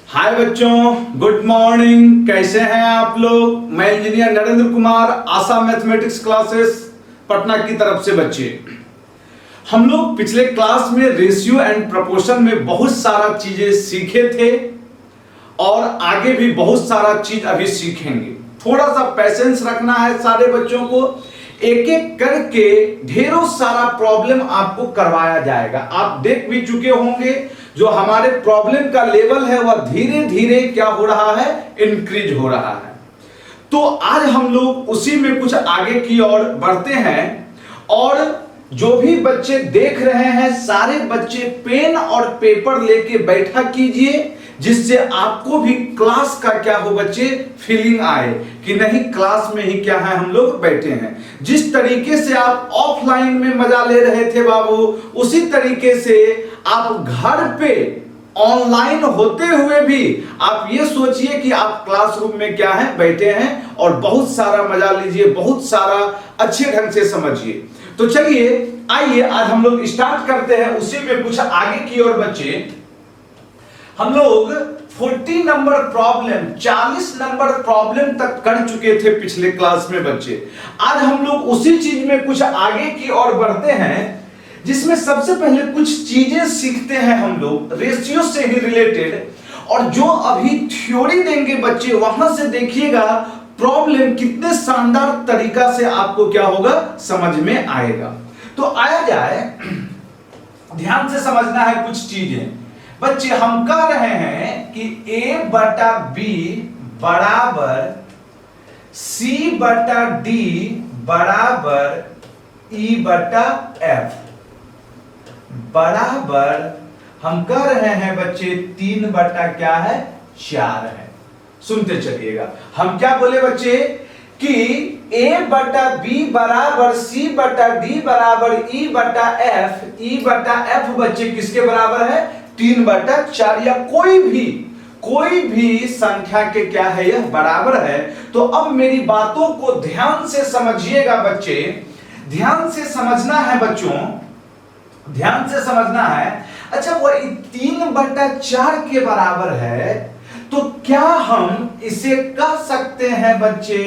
हाय बच्चों, good morning. कैसे हैं आप लोग? मैं इंजीनियर नरेंद्र कुमार, आशा मैथमेटिक्स क्लासेस पटना की तरफ से। बच्चे, हम लोग पिछले क्लास में रेशियो एंड प्रोपोर्शन में बहुत सारा चीजें सीखे थे और आगे भी बहुत सारा चीज अभी सीखेंगे। थोड़ा सा पैसेंस रखना है सारे बच्चों को। एक एक करके ढेरों सारा प्रॉब्लम आपको करवाया जाएगा। आप देख भी चुके होंगे जो हमारे प्रॉब्लम का लेवल है वह धीरे धीरे क्या हो रहा है, इंक्रीज हो रहा है। तो आज हम लोग उसी में कुछ आगे की ओर बढ़ते हैं और जो भी बच्चे देख रहे हैं सारे बच्चे पेन और पेपर लेके बैठा कीजिए, जिससे आपको भी क्लास का क्या हो बच्चे, फीलिंग आए कि नहीं क्लास में ही क्या है हम लोग बैठे हैं। जिस तरीके से आप ऑफलाइन में मजा ले रहे थे बाबू, उसी तरीके से आप घर पे ऑनलाइन होते हुए भी आप ये सोचिए कि आप क्लासरूम में क्या है बैठे हैं और बहुत सारा मजा लीजिए, बहुत सारा अच्छे ढंग से समझिए। तो चलिए आइए आज हम लोग स्टार्ट करते हैं उसी में कुछ आगे की ओर। बच्चे, हम लोग 40 नंबर प्रॉब्लम, 40 नंबर प्रॉब्लम तक कर चुके थे पिछले क्लास में। बच्चे, आज हम लोग उसी चीज में कुछ आगे की ओर बढ़ते हैं, जिसमें सबसे पहले कुछ चीजें सीखते हैं हम लोग रेशियो से ही रिलेटेड। और जो अभी थ्योरी देंगे बच्चे, वहां से देखिएगा प्रॉब्लम कितने शानदार तरीका से आपको क्या होगा, समझ में आएगा। तो आया जाए, ध्यान से समझना है कुछ चीजें। बच्चे, हम कह रहे हैं कि a बटा b बराबर c बटा d बराबर e बटा f बराबर, हम कह रहे हैं बच्चे 3 बटा क्या है, 4 है। सुनते चलिएगा, हम क्या बोले बच्चे कि a बटा b बराबर c बटा d बराबर e बटा f, e बटा f बच्चे किसके बराबर है, 3 बटा 4, या कोई भी संख्या के क्या है, यह बराबर है। तो अब मेरी बातों को ध्यान से समझिएगा बच्चे, ध्यान से समझना है बच्चों, ध्यान से समझना है। अच्छा, वह 3 बटा 4 के बराबर है, तो क्या हम इसे कह सकते हैं बच्चे,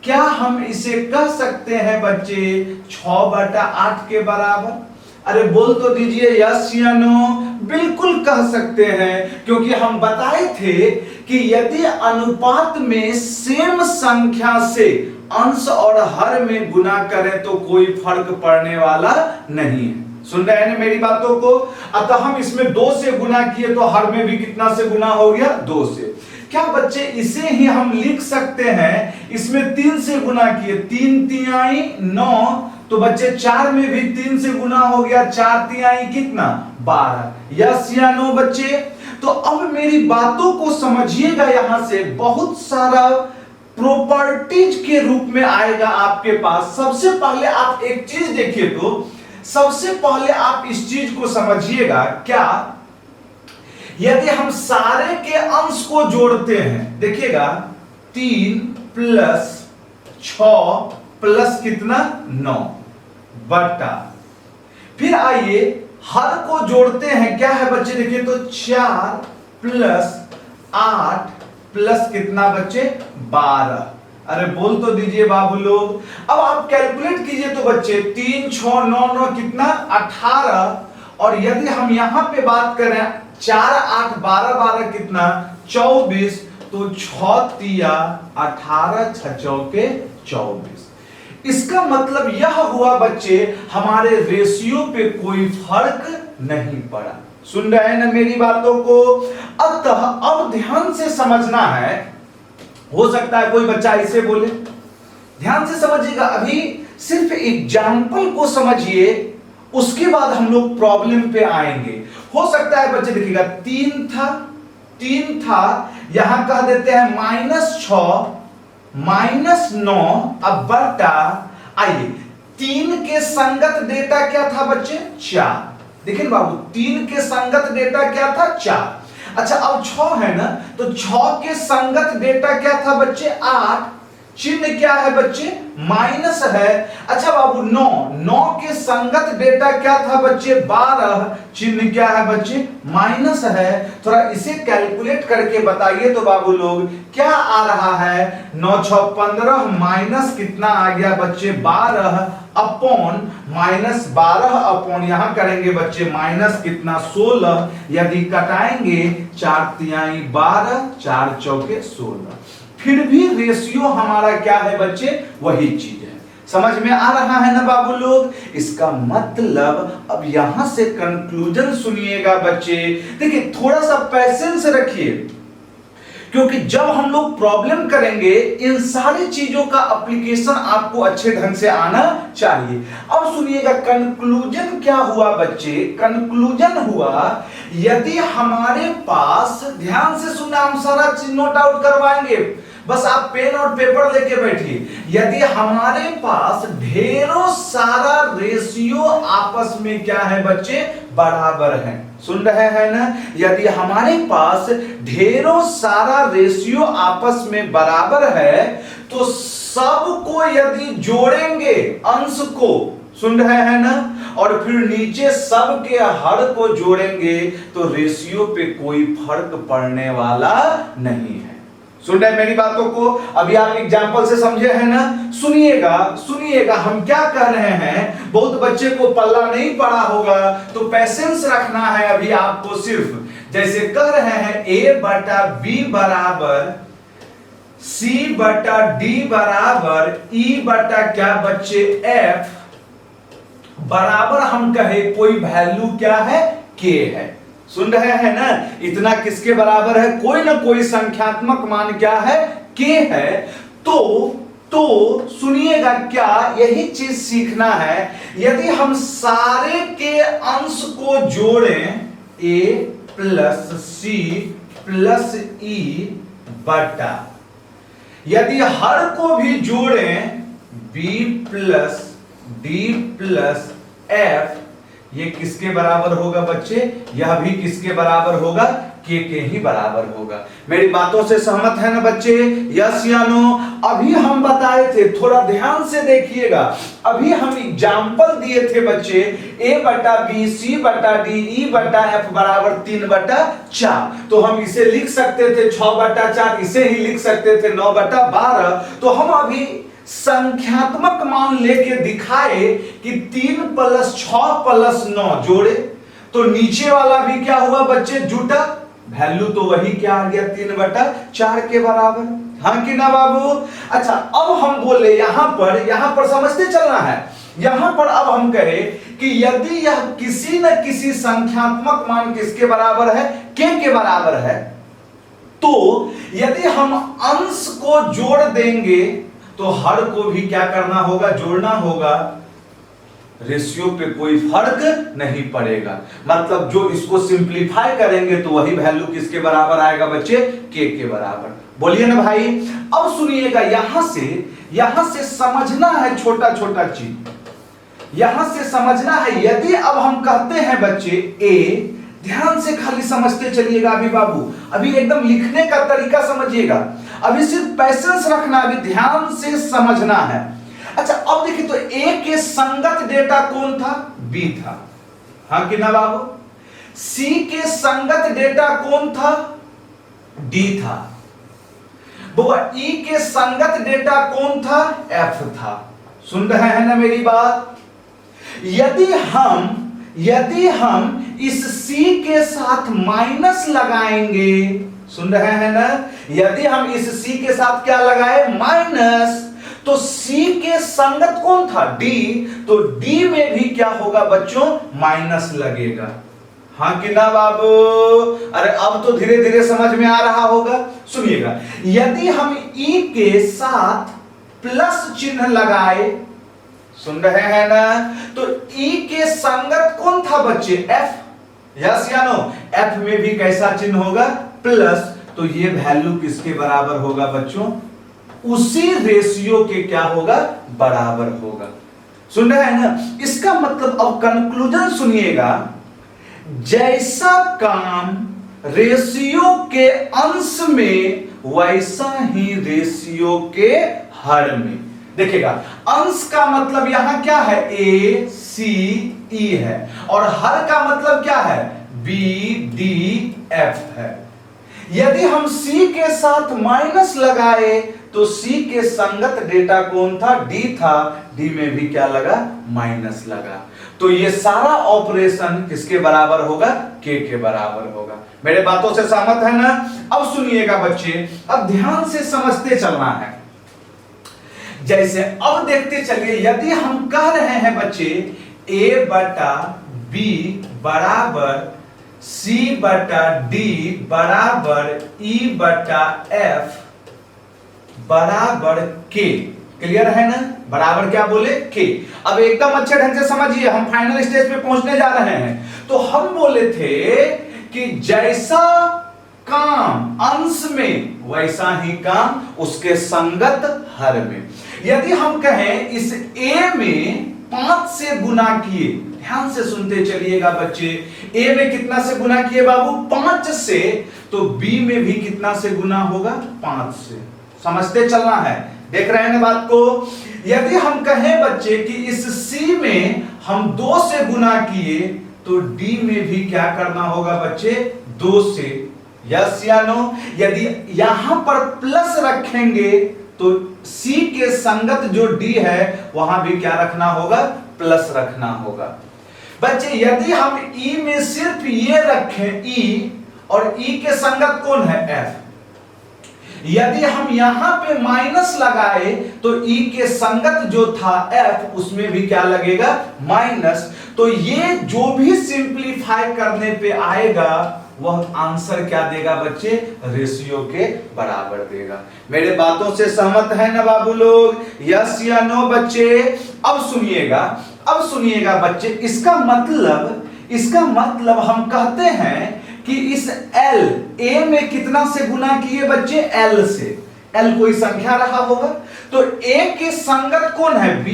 क्या हम इसे कह सकते हैं बच्चे 6 बटा 8 के बराबर? अरे बोल तो दीजिए यस या नो। बिल्कुल कह सकते हैं, क्योंकि हम बताए थे कि यदि अनुपात में सेम संख्या से अंश और हर में गुना करें तो कोई फर्क पड़ने वाला नहीं है। सुन रहे हैं मेरी बातों को? अतः हम इसमें 2 से गुना किए तो हर में भी कितना से गुना हो गया, 2 से। क्या बच्चे इसे ही हम लिख सकते हैं, इसमें 3 से गुना किए, 3 तिहाई 9, तो बच्चे 4 में भी 3 से गुना हो गया, 4 तिहाई कितना, 12। यस या नो बच्चे? तो अब मेरी बातों को समझिएगा, यहां से बहुत सारा प्रॉपर्टीज के रूप में आएगा आपके पास। सबसे पहले आप एक चीज देखिए, तो सबसे पहले आप इस चीज को समझिएगा, क्या यदि हम सारे के अंश को जोड़ते हैं, देखिएगा 3 प्लस 6 प्लस कितना 9 बटा, फिर आइए हर को जोड़ते हैं, क्या है बच्चे देखिए तो 4 प्लस 8 प्लस कितना बच्चे 12। अरे बोल तो दीजिए बाबू लोग। अब आप कैलकुलेट कीजिए तो बच्चे 3 6 9 9 कितना 18, और यदि हम यहां पे बात करें 4 8 12 12 कितना 24, तो 6 तिया 18 6 चौके 24। इसका मतलब यह हुआ बच्चे हमारे रेशियो पे कोई फर्क नहीं पड़ा। सुन रहे हैं ना मेरी बातों को? अतः अब ध्यान से समझना है। हो सकता है कोई बच्चा इसे बोले, ध्यान से समझिएगा, अभी सिर्फ एग्जाम्पल को समझिए, उसके बाद हम लोग प्रॉब्लम पे आएंगे। हो सकता है बच्चे देखिएगा 3 था, यहां कह देते हैं -6 -9, अब बटा, आइए 3 के संगत डेटा क्या था बच्चे 4। देखिए बाबू 3 के संगत डेटा क्या था 4। अच्छा, अब 6 है ना, तो 6 के संगत डेटा क्या था बच्चे 8। चिन्ह क्या है बच्चे, माइनस है। अच्छा बाबू 9 के संगत डेटा क्या था बच्चे, 12, चिन्ह क्या है बच्चे, माइनस है। थोड़ा इसे कैलकुलेट करके बताइए तो बाबू लोग क्या आ रहा है, 9 6 15 माइनस कितना आ गया बच्चे 12 अपॉन माइनस 12 अपॉन यहां करेंगे बच्चे माइनस कितना 16, यदि कटाएंगे 4 तिहाई 12 4 चौके 16, फिर भी रेशियो हमारा क्या है बच्चे, वही चीज है। समझ में आ रहा है ना बाबू लोग। इसका मतलब अब यहां से कंक्लूजन सुनिएगा बच्चे। देखिए थोड़ा सा पैसेंस रखिए, क्योंकि जब हम लोग प्रॉब्लम करेंगे इन सारी चीजों का एप्लीकेशन आपको अच्छे ढंग से आना चाहिए। अब सुनिएगा कंक्लूजन क्या हुआ बच्चे, कंक्लूजन हुआ यदि हमारे पास, ध्यान से सुनना, हम सारा चीज नोट आउट करवाएंगे, बस आप पेन और पेपर लेके बैठिए। यदि हमारे पास ढेरों सारा रेशियो आपस में क्या है बच्चे, बराबर है, सुन रहे हैं ना, यदि हमारे पास ढेरों सारा रेशियो आपस में बराबर है तो सबको यदि जोड़ेंगे अंश को, सुन रहे हैं ना, और फिर नीचे सब के हर को जोड़ेंगे तो रेशियो पे कोई फर्क पड़ने वाला नहीं है। सुन रहे मेरी बातों को, अभी आप एग्जाम्पल से समझे हैं ना। सुनिएगा सुनिएगा हम क्या कह रहे हैं, बहुत बच्चे को पल्ला नहीं पड़ा होगा तो पैसेंस रखना है अभी आपको। सिर्फ जैसे कह रहे हैं a बटा b बराबर c बटा d बराबर e बटा क्या बच्चे f बराबर हम कहे कोई वैल्यू क्या है, k है। सुन रहे हैं ना, इतना किसके बराबर है, कोई ना कोई संख्यात्मक मान क्या है, k है। तो सुनिएगा क्या, यही चीज सीखना है। यदि हम सारे के अंश को जोड़ें a plus c plus e बटा, यदि हर को भी जोड़ें b plus d plus f, ये किसके बराबर होगा बच्चे, यह भी किसके बराबर होगा, के ही बराबर होगा। मेरी बातों से सहमत है ना बच्चे, यस या नो। अभी हम बताए थे, थोड़ा ध्यान से देखिएगा, अभी हम एग्जाम्पल दिए थे बच्चे, a बटा b c बटा d e बटा f बराबर 3 बटा 4, तो हम इसे लिख सकते थे 6 बटा 4, इसे ही लिख सकते थे 9 बटा 12। तो हम अभी संख्यात्मक मान लेके दिखाए कि 3 प्लस 6 प्लस 9 जोड़े तो नीचे वाला भी क्या हुआ बच्चे, जुटा, वैल्यू तो वही क्या आ गया 3 बटा 4 के बराबर, हाँ कि ना बाबू। अच्छा अब हम बोले यहां पर समझते चलना है, यहां पर अब हम कहें कि यदि यह किसी न किसी संख्यात्मक मान किसके बराबर है, के बराबर है, तो यदि हम अंश को जोड़ देंगे तो हर को भी क्या करना होगा, जोड़ना होगा, रेशियो पे कोई फर्क नहीं पड़ेगा। मतलब जो इसको सिंप्लीफाई करेंगे तो वही वैल्यू किसके बराबर आएगा बच्चे, के बराबर। बोलिए ना भाई। अब सुनिएगा, यहां से समझना है छोटा छोटा चीज, यहां से समझना है। यदि अब हम कहते हैं बच्चे a, ध्यान से खाली समझते चलिएगा अभी बाबू, अभी एकदम लिखने का तरीका समझिएगा, अभी सिर्फ पैसेंस रखना, अभी ध्यान से समझना है। अच्छा अब देखिए तो a के संगत डेटा कौन था, b था, हाँ कि ना बाबू। c के संगत डेटा कौन था, d था। बाबा e के संगत डेटा कौन था, f था। सुन रहे हैं ना मेरी बात। यदि हम इस c के साथ माइनस लगाएंगे, सुन रहे हैं ना, यदि हम इस c के साथ क्या लगाए, माइनस, तो c के संगत कौन था, d, तो d में भी क्या होगा बच्चों, माइनस लगेगा, हाँ कि ना बाबू। अरे अब तो धीरे धीरे समझ में आ रहा होगा। सुनिएगा, यदि हम e के साथ प्लस चिन्ह लगाए, सुन रहे हैं ना, तो e के संगत कौन था बच्चे, f, यस या नो। f में भी कैसा चिन्ह होगा, प्लस, तो ये वैल्यू किसके बराबर होगा बच्चों, उसी रेशियो के क्या होगा, बराबर होगा। सुन रहे हैं ना। इसका मतलब अब कंक्लूजन सुनिएगा, जैसा काम रेशियो के अंश में वैसा ही रेशियो के हर में। देखिएगा अंश का मतलब यहां क्या है, ए सी ई है, और हर का मतलब क्या है, बी डी एफ है। यदि हम C के साथ माइनस लगाए तो C के संगत डेटा कौन था, D था, D में भी क्या लगा, माइनस लगा। तो ये सारा ऑपरेशन किसके बराबर होगा, K के बराबर होगा। मेरे बातों से सहमत है ना। अब सुनिएगा बच्चे, अब ध्यान से समझते चलना है। जैसे अब देखते चलिए, यदि हम कह रहे हैं बच्चे A बटा B बराबर C बटा D बराबर E बटा F बराबर K, क्लियर है ना, बराबर क्या बोले, K। अब एकदम अच्छे ढंग से समझिए, हम फाइनल स्टेज पे पहुंचने जा रहे हैं। तो हम बोले थे कि जैसा काम अंश में वैसा ही काम उसके संगत हर में। यदि हम कहें इस A में 5 से गुना किए, ध्यान से सुनते चलिएगा बच्चे, A में कितना से गुना किए बाबू, 5 से, तो B में भी कितना से गुना होगा, 5 से। समझते चलना है, देख रहे हैं ना बात को। यदि हम कहें बच्चे कि इस C में हम 2 से गुना किए, तो D में भी क्या करना होगा बच्चे, 2 से। यस या नो। यदि यहां पर प्लस रखेंगे तो C के संगत जो D है वहां भी क्या रखना होगा, प्लस रखना होगा। बच्चे यदि हम E में सिर्फ ये रखें E, और E के संगत कौन है, F। यदि हम यहां पे माइनस लगाए तो E के संगत जो था F, उसमें भी क्या लगेगा, माइनस। तो ये जो भी सिंपलीफाई करने पे आएगा वह आंसर क्या देगा बच्चे, रेशियो के बराबर देगा। मेरे बातों से सहमत है ना बाबू लोग, यस या नो बच्चे। अब सुनिएगा बच्चे, इसका मतलब हम कहते हैं कि इस L A में कितना से गुना किए बच्चे, L से। L कोई संख्या रहा होगा, तो A के संगत कौन है, B।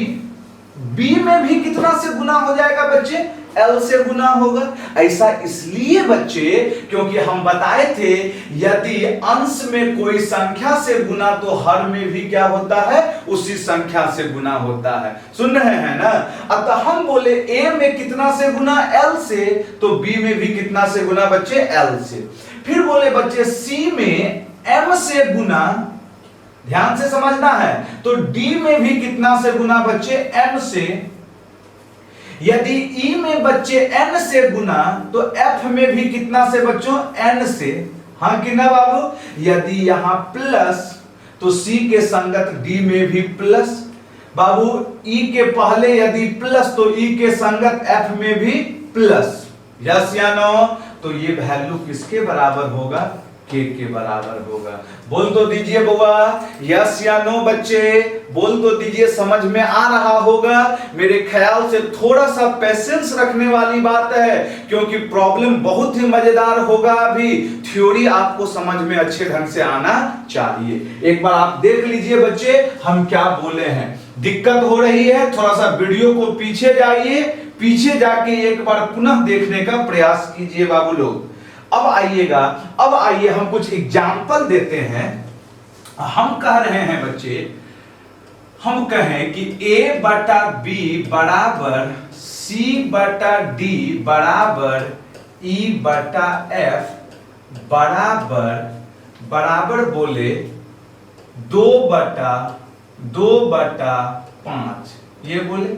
B में भी कितना से गुना हो जाएगा बच्चे, L से गुना होगा। ऐसा इसलिए बच्चे क्योंकि हम बताए थे यदि अंश में कोई संख्या से गुना तो हर में भी क्या होता है, उसी संख्या से गुना होता है। सुन रहे हैं ना। अतः हम बोले A में कितना से गुना, L से, तो B में भी कितना से गुना बच्चे, L से। फिर बोले बच्चे C में M से गुना, ध्यान से समझना है, तो D में भी कितना से गुना बच्चे, M से। यदि E में बच्चे N से गुना तो F में भी कितना से बच्चों, N से। हाँ कि ना बाबू। यदि यहां प्लस तो C के संगत D में भी प्लस। बाबू E के पहले यदि प्लस तो E के संगत F में भी प्लस। यस या नो। तो ये वैल्यू किसके बराबर होगा, K के बराबर होगा। बोल तो दीजिए बुआ, यस या नो बच्चे, बोल तो दीजिए, समझ में आ रहा होगा। मेरे ख्याल से थोड़ा सा पेशेंस रखने वाली बात है, क्योंकि प्रॉब्लम बहुत ही मजेदार होगा। अभी थ्योरी आपको समझ में अच्छे ढंग से आना चाहिए। एक बार आप देख लीजिए बच्चे हम क्या बोले हैं। दिक्कत हो रही है, थोड़ा सा वीडियो को पीछे जाइए, पीछे जाके एक बार पुनः देखने का प्रयास कीजिए बाबू लोग। अब आइए हम कुछ एग्जाम्पल देते हैं। हम कह रहे हैं बच्चे, हम कहें कि A बटा B बराबर C बटा D बराबर E बटा F बराबर बोले 2/5, ये बोले।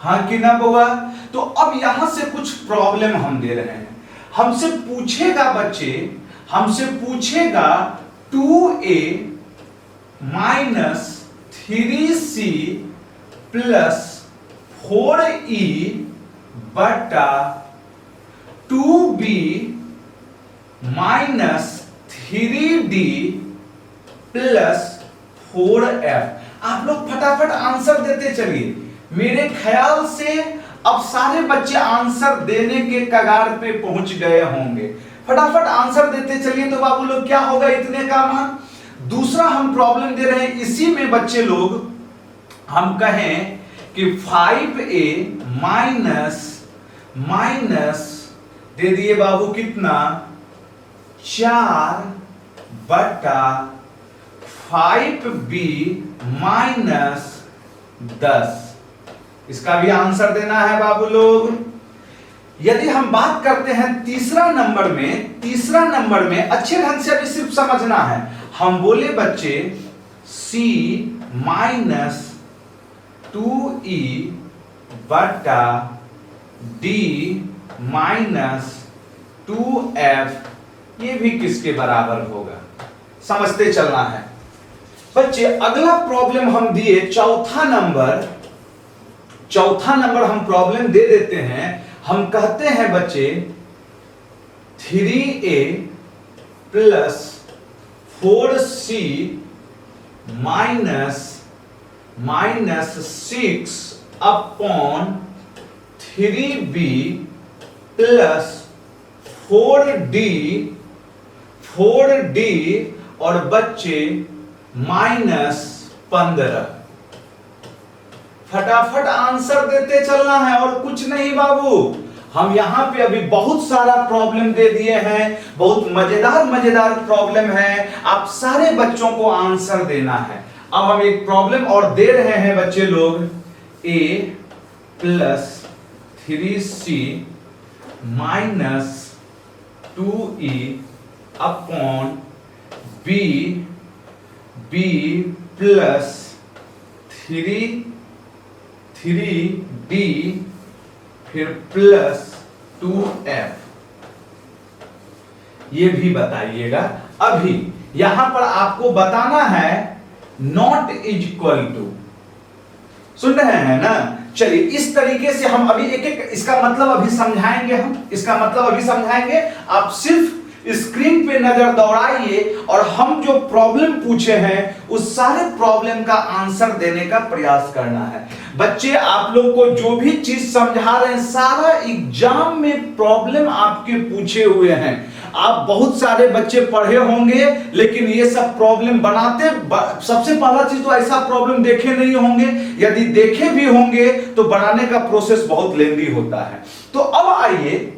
हाँ कि ना बुआ। तो अब यहां से कुछ प्रॉब्लम हम दे रहे हैं। हमसे पूछेगा बच्चे, हमसे पूछेगा 2A minus 3C plus 4E बटा 2B minus 3D plus 4F। आप लोग फटाफट आंसर देते चलिए। मेरे ख्याल से अब सारे बच्चे आंसर देने के कगार पे पहुंच गए होंगे। फटाफट आंसर देते चलिए। तो बाबू लोग क्या होगा इतने का मान। दूसरा हम प्रॉब्लम दे रहे हैं, इसी में बच्चे लोग हम कहें कि 5A माइनस दे दिए बाबू कितना, 4/4 5b माइनस 10। इसका भी आंसर देना है बाबू लोग। यदि हम बात करते हैं तीसरा नंबर में अच्छे ढंग से अभी सिर्फ समझना है। हम बोले बच्चे c माइनस 2e बटा d माइनस 2f ये भी किसके बराबर होगा, समझते चलना है बच्चे। अगला प्रॉब्लम हम दिए चौथा नंबर हम प्रॉब्लम दे देते हैं। हम कहते हैं बच्चे 3a plus 4c minus 6 upon 3b plus 4d और बच्चे माइनस 15। फटाफट आंसर देते चलना है और कुछ नहीं बाबू। हम यहां पे अभी बहुत सारा प्रॉब्लम दे दिए हैं, बहुत मजेदार प्रॉब्लम है। आप सारे बच्चों को आंसर देना है। अब हम एक प्रॉब्लम और दे रहे हैं बच्चे लोग, a plus 3c minus 2e upon b plus 3d फिर प्लस 2f। ये भी बताइएगा। अभी यहां पर आपको बताना है नॉट इज इक्वल टू, सुन रहे हैं ना। चलिए इस तरीके से हम अभी एक इसका मतलब अभी समझाएंगे। आप सिर्फ स्क्रीन पे नजर दौड़ाइए और हम जो प्रॉब्लम पूछे हैं उस सारे प्रॉब्लम का आंसर देने का प्रयास करना है। बच्चे आप लोग को जो भी चीज समझा रहे हैं सारा एग्जाम में प्रॉब्लम आपके पूछे हुए हैं। आप बहुत सारे बच्चे पढ़े होंगे लेकिन ये सब प्रॉब्लम बनाते सबसे पहला चीज तो ऐसा प्रॉब्लम देखे नहीं होंगे। यदि देखे भी होंगे तो बनाने का प्रोसेस बहुत लेंदी होता है। तो अब आइए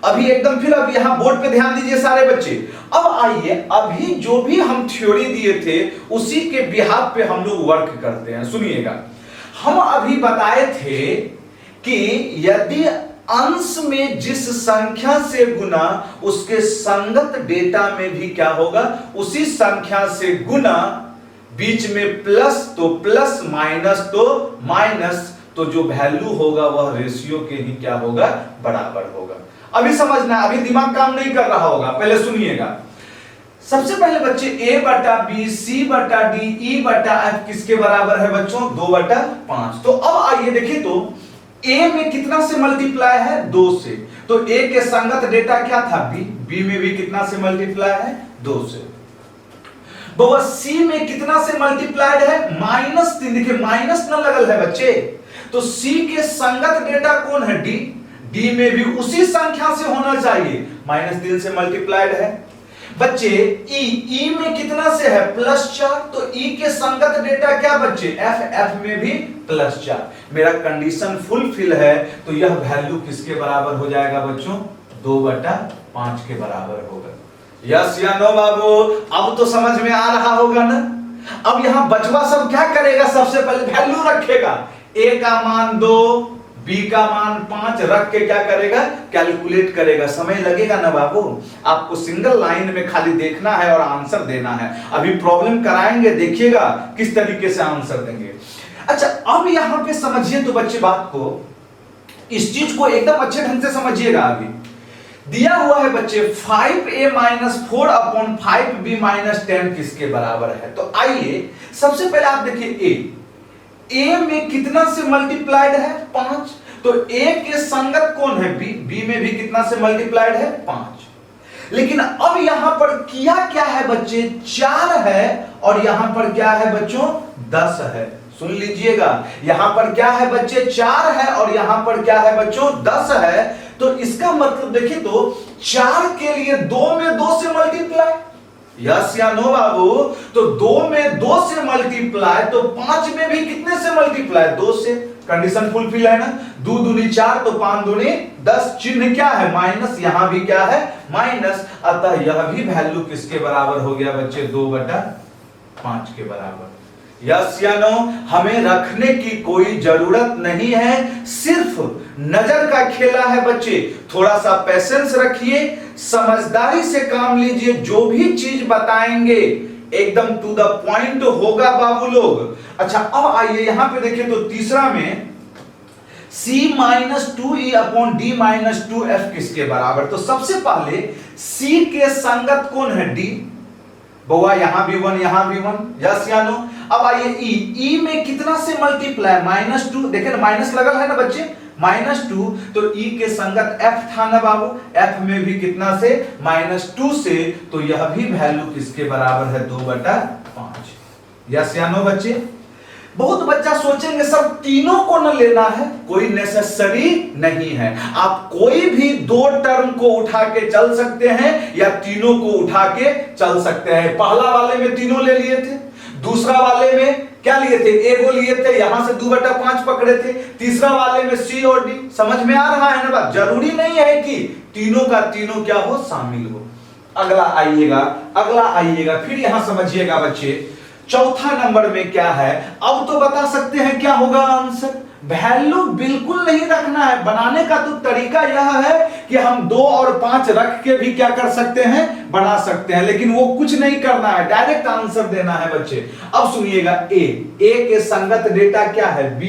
अभी एकदम फिर अब यहां बोर्ड पे ध्यान दीजिए सारे बच्चे। अब आइए अभी जो भी हम थ्योरी दिए थे उसी के बिहाफ पे हम लोग वर्क करते हैं। सुनिएगा, हम अभी बताए थे कि यदि अंश में जिस संख्या से गुना उसके संगत डेटा में भी क्या होगा, उसी संख्या से गुना, बीच में प्लस तो प्लस माइनस तो माइनस, तो जो वैल्यू होगा वह रेशियो के ही क्या होगा, बराबर होगा। अभी समझना, अभी दिमाग काम नहीं कर रहा होगा, पहले सुनिएगा। सबसे पहले बच्चे a बटा b c बटा d e बटा f किसके बराबर है बच्चों, 2/5। तो अब आइए देखिए तो a में कितना से मल्टीप्लाई है, 2 से। तो a के संगत डेटा क्या था, b में भी कितना से मल्टीप्लाई है, 2 से। बाबा c में कितना से मल्टीप्लाइड है, -3। देखिए माइनस न लगल है बच्चे, तो c के संगत डेटा कौन है, d में भी उसी संख्या से होना चाहिए, -3 से मल्टीप्लाइड है। बच्चे e में कितना से है, +4, तो e के संगत डेटा क्या बच्चे, f में भी +4। मेरा कंडीशन फुलफिल है तो यह वैल्यू किसके बराबर हो जाएगा बच्चों, 2/5 के बराबर होगा। यस या नो बाबू, अब तो समझ में आ रहा होगा ना। अब यहां बचवा सब क्या करेगा, सबसे पहले वैल्यू रखेगा, a का मान 2, b का मान 5 रख के क्या करेगा, कैलकुलेट करेगा। समय लगेगा ना बाबू, आपको सिंगल लाइन में खाली देखना है और आंसर देना है। अभी प्रॉब्लम कराएंगे, देखिएगा किस तरीके से आंसर देंगे। अच्छा अब यहां पे समझिए तो बच्चे बात को, इस चीज को एकदम अच्छे ढंग से समझिएगा। अभी दिया हुआ है बच्चे 5a-4 अपॉन 5b-10 किसके बराबर है। तो आइए सबसे पहले आप देखिए a में कितना से मल्टीप्लाइड है, 5। तो a के संगत कौन है, b में भी कितना से मल्टीप्लाइड है, 5। लेकिन अब यहां पर किया क्या है बच्चे, 4 है और यहां पर क्या है बच्चों, 10 है। सुन लीजिएगा, यहां पर क्या है बच्चे, 4 है और यहां पर क्या है बच्चों, 10 है। तो इसका मतलब देखिए तो 4 के लिए 2 में 2 से मल्टीप्लाई, यस या नो बाबू। तो 2 में 2 से मल्टीप्लाई, तो 5 में भी कितने से मल्टीप्लाई, 2 से। कंडीशन फुलफिल है ना, 2 दूनी 4 तो 5 दूनी 10, चिन्ह क्या है माइनस, यहां भी क्या है माइनस, अतः यह भी वैल्यू किसके बराबर हो गया बच्चे 2/5 के बराबर। यस या नो, हमें रखने की कोई जरूरत नहीं है, सिर्फ नजर का खेला है बच्चे। थोड़ा सा पेशेंस रखिए, समझदारी से काम लीजिए, जो भी चीज बताएंगे एकदम टू द पॉइंट होगा बाबू लोग। अच्छा अब आइए यहां पे देखिए तो तीसरा में c minus 2e upon d minus 2f किसके बराबर। तो सबसे पहले c के संगत कौन है d, बउआ यहां भी 1 यहां भी 1, यस या नो। अब आइए e में कितना से मल्टीप्लाई -2, देखिए ना माइनस लगल है ना बच्चे, -2, तो e के संगत f था ना बाबू, f में भी कितना से -2 से, तो यह भी वैल्यू किसके बराबर है 2/5, यस या नो बच्चे। बहुत बच्चा सोचेंगे सर तीनों को न लेना है, कोई नेसेसरी नहीं है, आप कोई भी 2 टर्म को उठा के चल सकते हैं या तीनों को उठा के चल सकते हैं। पहला वाले में तीनों ले लिए थे, दूसरा वाले में क्या लिए थे, ए को लिए थे, यहां से 2/5 पकड़े थे, तीसरा वाले में सी और डी। समझ में आ रहा है ना बात, जरूरी नहीं है कि तीनों का तीनों क्या हो शामिल हो। अगला आइएगा फिर यहां समझिएगा बच्चे, चौथा नंबर में क्या है, अब तो बता सकते हैं क्या होगा आंसर। वैल्यू बिल्कुल नहीं रखना है, बनाने का तो तरीका यह है कि हम 2 और 5 रख के भी क्या कर सकते हैं, बना सकते हैं, लेकिन वो कुछ नहीं करना है, डायरेक्ट आंसर देना है बच्चे। अब सुनिएगा ए के संगत डेटा क्या है बी,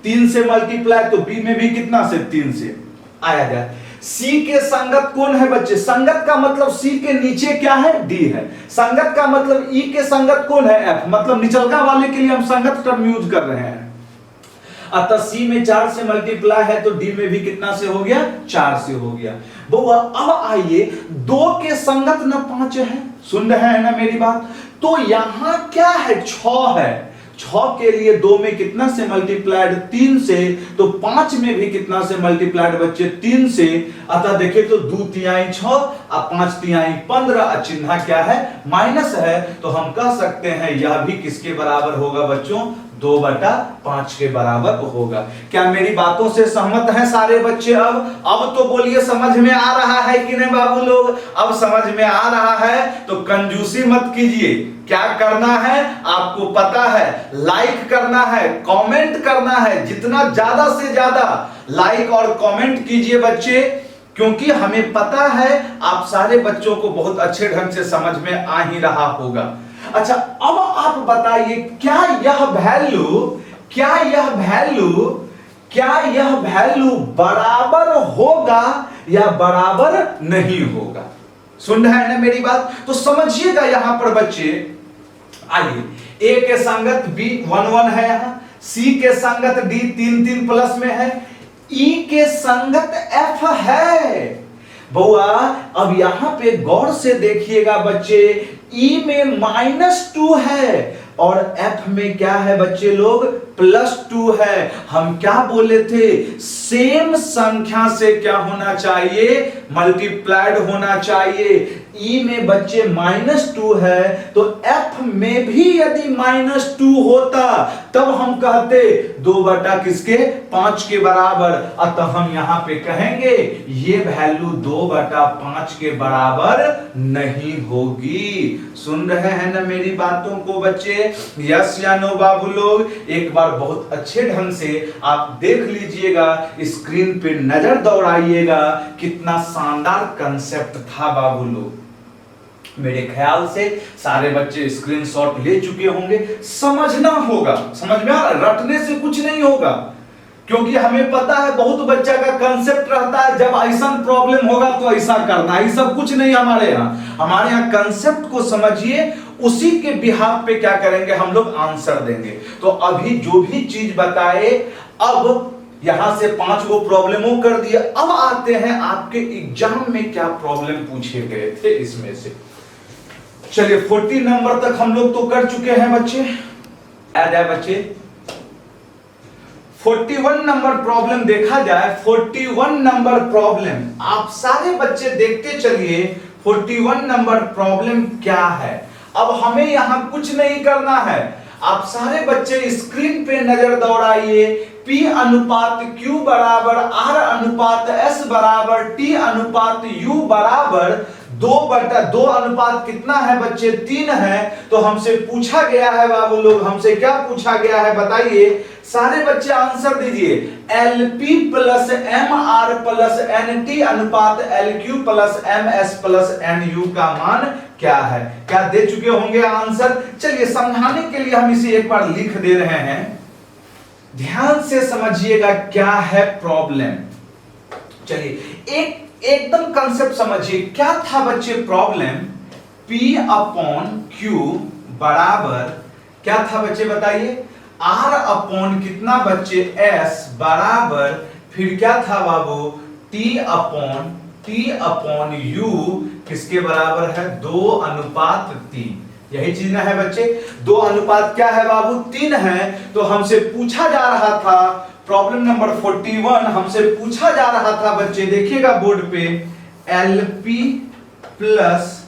3 से मल्टीप्लाई तो बी में भी कितना से 3 से आया जाए। सी के संगत कौन है बच्चे, संगत का मतलब सी के नीचे क्या है डी है, संगत का मतलब ई के संगत कौन है एफ, मतलब निचलका वाले के लिए हम संगत टर्म यूज कर रहे हैं। अतः सी में 4 से मल्टीप्लाई है तो डी में भी कितना से हो गया 4 से हो गया। बउआ अब आइए 2 के संगत न 5 है, सुन रहे हैं ना मेरी बात, तो यहां क्या है 6 है, 6 के लिए 2 में कितना से मल्टीप्लाइड 3 से, तो 5 में भी कितना से मल्टीप्लाइड बच्चे 3 से। अतः देखें तो 2 तिहाई 6 और 5 तिहाई 15, चिन्ह क्या है माइनस है, तो हम कह सकते हैं यह भी किसके बराबर होगा बच्चों 2/5 के बराबर होगा। क्या मेरी बातों से सहमत हैं सारे बच्चे। अब तो बोलिए समझ में आ रहा है कि नहीं बाबू लोग, अब समझ में आ रहा है तो कंजूसी मत कीजिए, क्या करना है आपको पता है, लाइक करना है, कमेंट करना है, जितना ज्यादा से ज्यादा लाइक और कमेंट कीजिए बच्चे, क्योंकि हमें पता है आप सारे बच्चों को बहुत अच्छे ढंग से समझ में आ ही रहा होगा। अच्छा अब आप बताइए क्या यह वैल्यू बराबर होगा या बराबर नहीं होगा। सुन रहे हैं ना मेरी बात, तो समझिएगा यहां पर बच्चे। आइए ए के संगत बी 1 1 है, यहां सी के संगत डी 3 3 प्लस में है, ई के संगत एफ है। बउआ अब यहां पे गौर से देखिएगा बच्चे, ई में -2 है और एफ में क्या है बच्चे लोग +2 है। हम क्या बोले थे, सेम संख्या से क्या होना चाहिए मल्टीप्लाइड होना चाहिए। ई में बच्चे -2 है तो एफ में भी यदि -2 होता तब हम कहते 2/5 के बराबर। अतः हम यहां पे कहेंगे ये वैल्यू 2/5 के बराबर नहीं होगी। सुन रहे हैं ना मेरी बातों को बच्चे, यस या नो बाबू लोग। एक बार बहुत अच्छे ढंग से आप देख लीजिएगा, स्क्रीन पे नजर दौड़ाइएगा, कितना शानदार कंसेप्ट था बाबू लोग। मेरे ख्याल से सारे बच्चे स्क्रीनशॉट ले चुके होंगे। समझना होगा, समझ में आ रहा, रटने से कुछ नहीं होगा, क्योंकि हमें पता है बहुत बच्चा का कंसेप्ट रहता है जब ऐसा प्रॉब्लम होगा तो ऐसा करना है, सब कुछ नहीं। हमारे यहाँ कंसेप्ट को समझिए, उसी के बिहाफ पे क्या करेंगे हम लोग आंसर देंगे। तो अभी जो भी चीज बताए, अब यहां से 5 को प्रॉब्लमों कर दिया। अब आते हैं आपके एग्जाम में क्या प्रॉब्लम पूछे गए थे इसमें से। चलिए 40 नंबर तक हम लोग तो कर चुके हैं बच्चे, आ जाए बच्चे 41 नंबर प्रॉब्लम देखा जाए। 41 नंबर प्रॉब्लम आप सारे बच्चे देखते चलिए, 41 नंबर प्रॉब्लम क्या है। अब हमें यहां कुछ नहीं करना है, आप सारे बच्चे स्क्रीन पे नजर दौड़ाइए, P अनुपात Q बराबर R अनुपात S बराबर T अनुपात U बराबर 2/2 अनुपात कितना है बच्चे 3 है। तो हमसे पूछा गया है बाबू लोग, हमसे क्या पूछा गया है बताइए, सारे बच्चे आंसर दीजिए। LP plus MR plus NT अनुपात LQ plus MS plus NU का मान क्या है? क्या दे चुके होंगे आंसर? चलिए समझाने के लिए हम इसे एक बार लिख दे रहे हैं, ध्यान से समझिएगा क्या है प्रॉब्लम। चलिए एकदम कंसेप्ट समझिए, क्या था बच्चे प्रॉब्लम? P अपॉन Q बराबर क्या था बच्चे बताइए, R अपॉन कितना बच्चे S बराबर फिर क्या था बाबू T अपॉन U किसके बराबर है 2:3। यही चीज ना है बच्चे, 2 अनुपात क्या है बाबू 3 है। तो हमसे पूछा जा रहा था प्रॉब्लम नंबर 41, हमसे पूछा जा रहा था बच्चे, देखिएगा बोर्ड पे, LP plus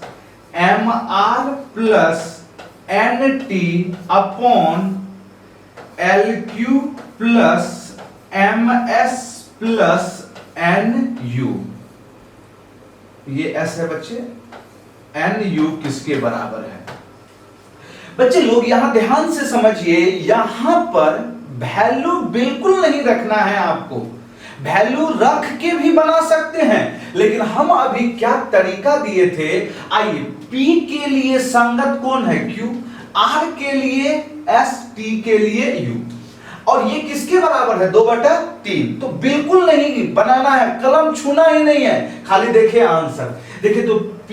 MR plus NT upon LQ plus MS plus NU। ये S है बच्चे, NU किसके बराबर है? बच्चे लोग यहां ध्यान से समझिए, यहां पर वैल्यू बिल्कुल नहीं रखना है आपको, वैल्यू रख के भी बना सकते हैं, लेकिन हम अभी क्या तरीका दिए थे, आइए P के लिए संगत कौन है Q, R के लिए S, T के लिए U, और ये किसके बराबर है 2/3। तो बिल्कुल नहीं बनाना है, कलम छूना ही नहीं है, खाली देखिए आंसर। देखिए तो P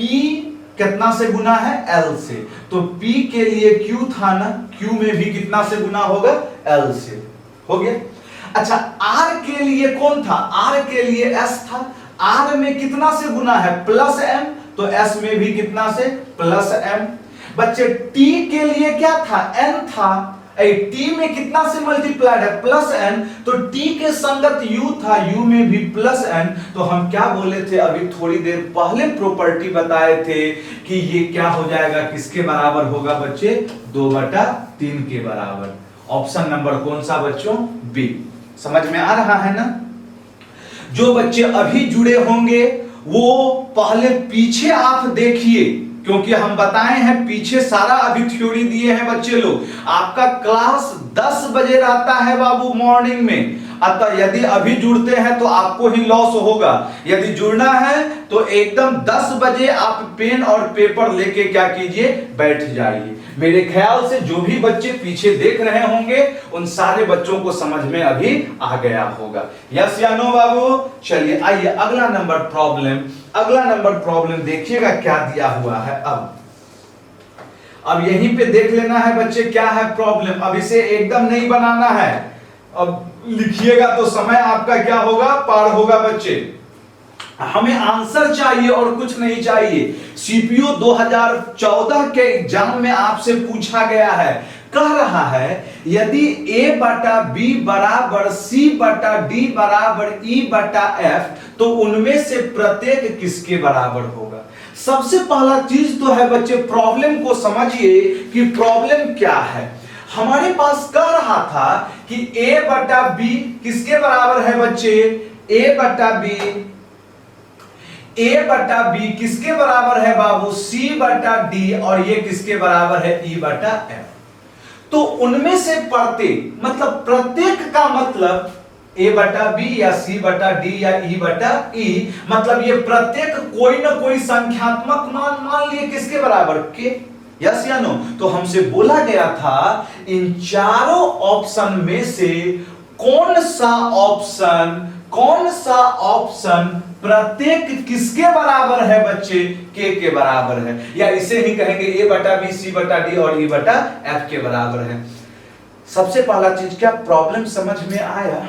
कितना से गुना है L से, तो P के लिए Q था ना, Q में भी कितना से गुना होगा L से, हो गया। अच्छा R के लिए कौन था, R के लिए S था, R में कितना से गुना है प्लस M, तो S में भी कितना से प्लस M। बच्चे T के लिए क्या था N था, T में कितना से मल्टीप्लाइड है प्लस N, तो T के संगत U था, U में भी प्लस N। तो हम क्या बोले थे अभी थोड़ी देर पहले प्रॉपर्टी बताए थे कि ये क्या हो जाएगा, किसके बराबर होगा बच्चे 2/3 के बराबर। ऑप्शन नंबर कौन सा बच्चों बी। समझ में आ रहा है ना? जो बच्चे अभी जुड़े होंगे वो पहले पीछे आप देखिए, क्योंकि हम बताए हैं पीछे सारा अभी थ्योरी दिए हैं बच्चे लोग। आपका क्लास 10 बजे रहता है बाबू मॉर्निंग में, अतः यदि अभी जुड़ते हैं तो आपको ही लॉस होगा। यदि जुड़ना है तो एकदम 10 बजे आप पेन और पेपर लेके क्या कीजिए, बैठ जाइए। मेरे ख्याल से जो भी बच्चे पीछे देख रहे होंगे उन सारे बच्चों को समझ में अभी आ गया होगा। यस या नो बाबू? चलिए आइए अगला नंबर प्रॉब्लम देखिएगा क्या दिया हुआ है। अब यहीं पे देख लेना है बच्चे क्या है प्रॉब्लम। अब इसे एकदम नहीं बनाना है, अब लिखिएगा तो समय आपका क्या होगा, पार होगा बच्चे। हमें आंसर चाहिए और कुछ नहीं चाहिए। सीपीओ 2014 के एग्जाम में आपसे पूछा गया है, कह रहा है यदि A/B बराबर C/D बराबर E/F तो उनमें से प्रत्येक किसके बराबर होगा। सबसे पहला चीज तो है बच्चे प्रॉब्लम को समझिए कि प्रॉब्लम क्या है। हमारे पास कह रहा था कि A/B किसके बराबर है बच्चे, A/B किसके बराबर है बाबू C/D, और ये किसके बराबर है E/F। तो उनमें से प्रत्येक मतलब प्रत्येक का मतलब A/B या C/D या E/E, मतलब ये प्रत्येक कोई ना कोई संख्यात्मक मान लिए किसके बराबर के। यस या नो? तो हमसे बोला गया था इन चारों ऑप्शन में से कौन सा ऑप्शन प्रत्येक किसके बराबर है बच्चे, के बराबर है, या इसे ही कहेंगे A/B C/D और E/F के बराबर है। सबसे पहला चीज क्या प्रॉब्लम समझ में आया?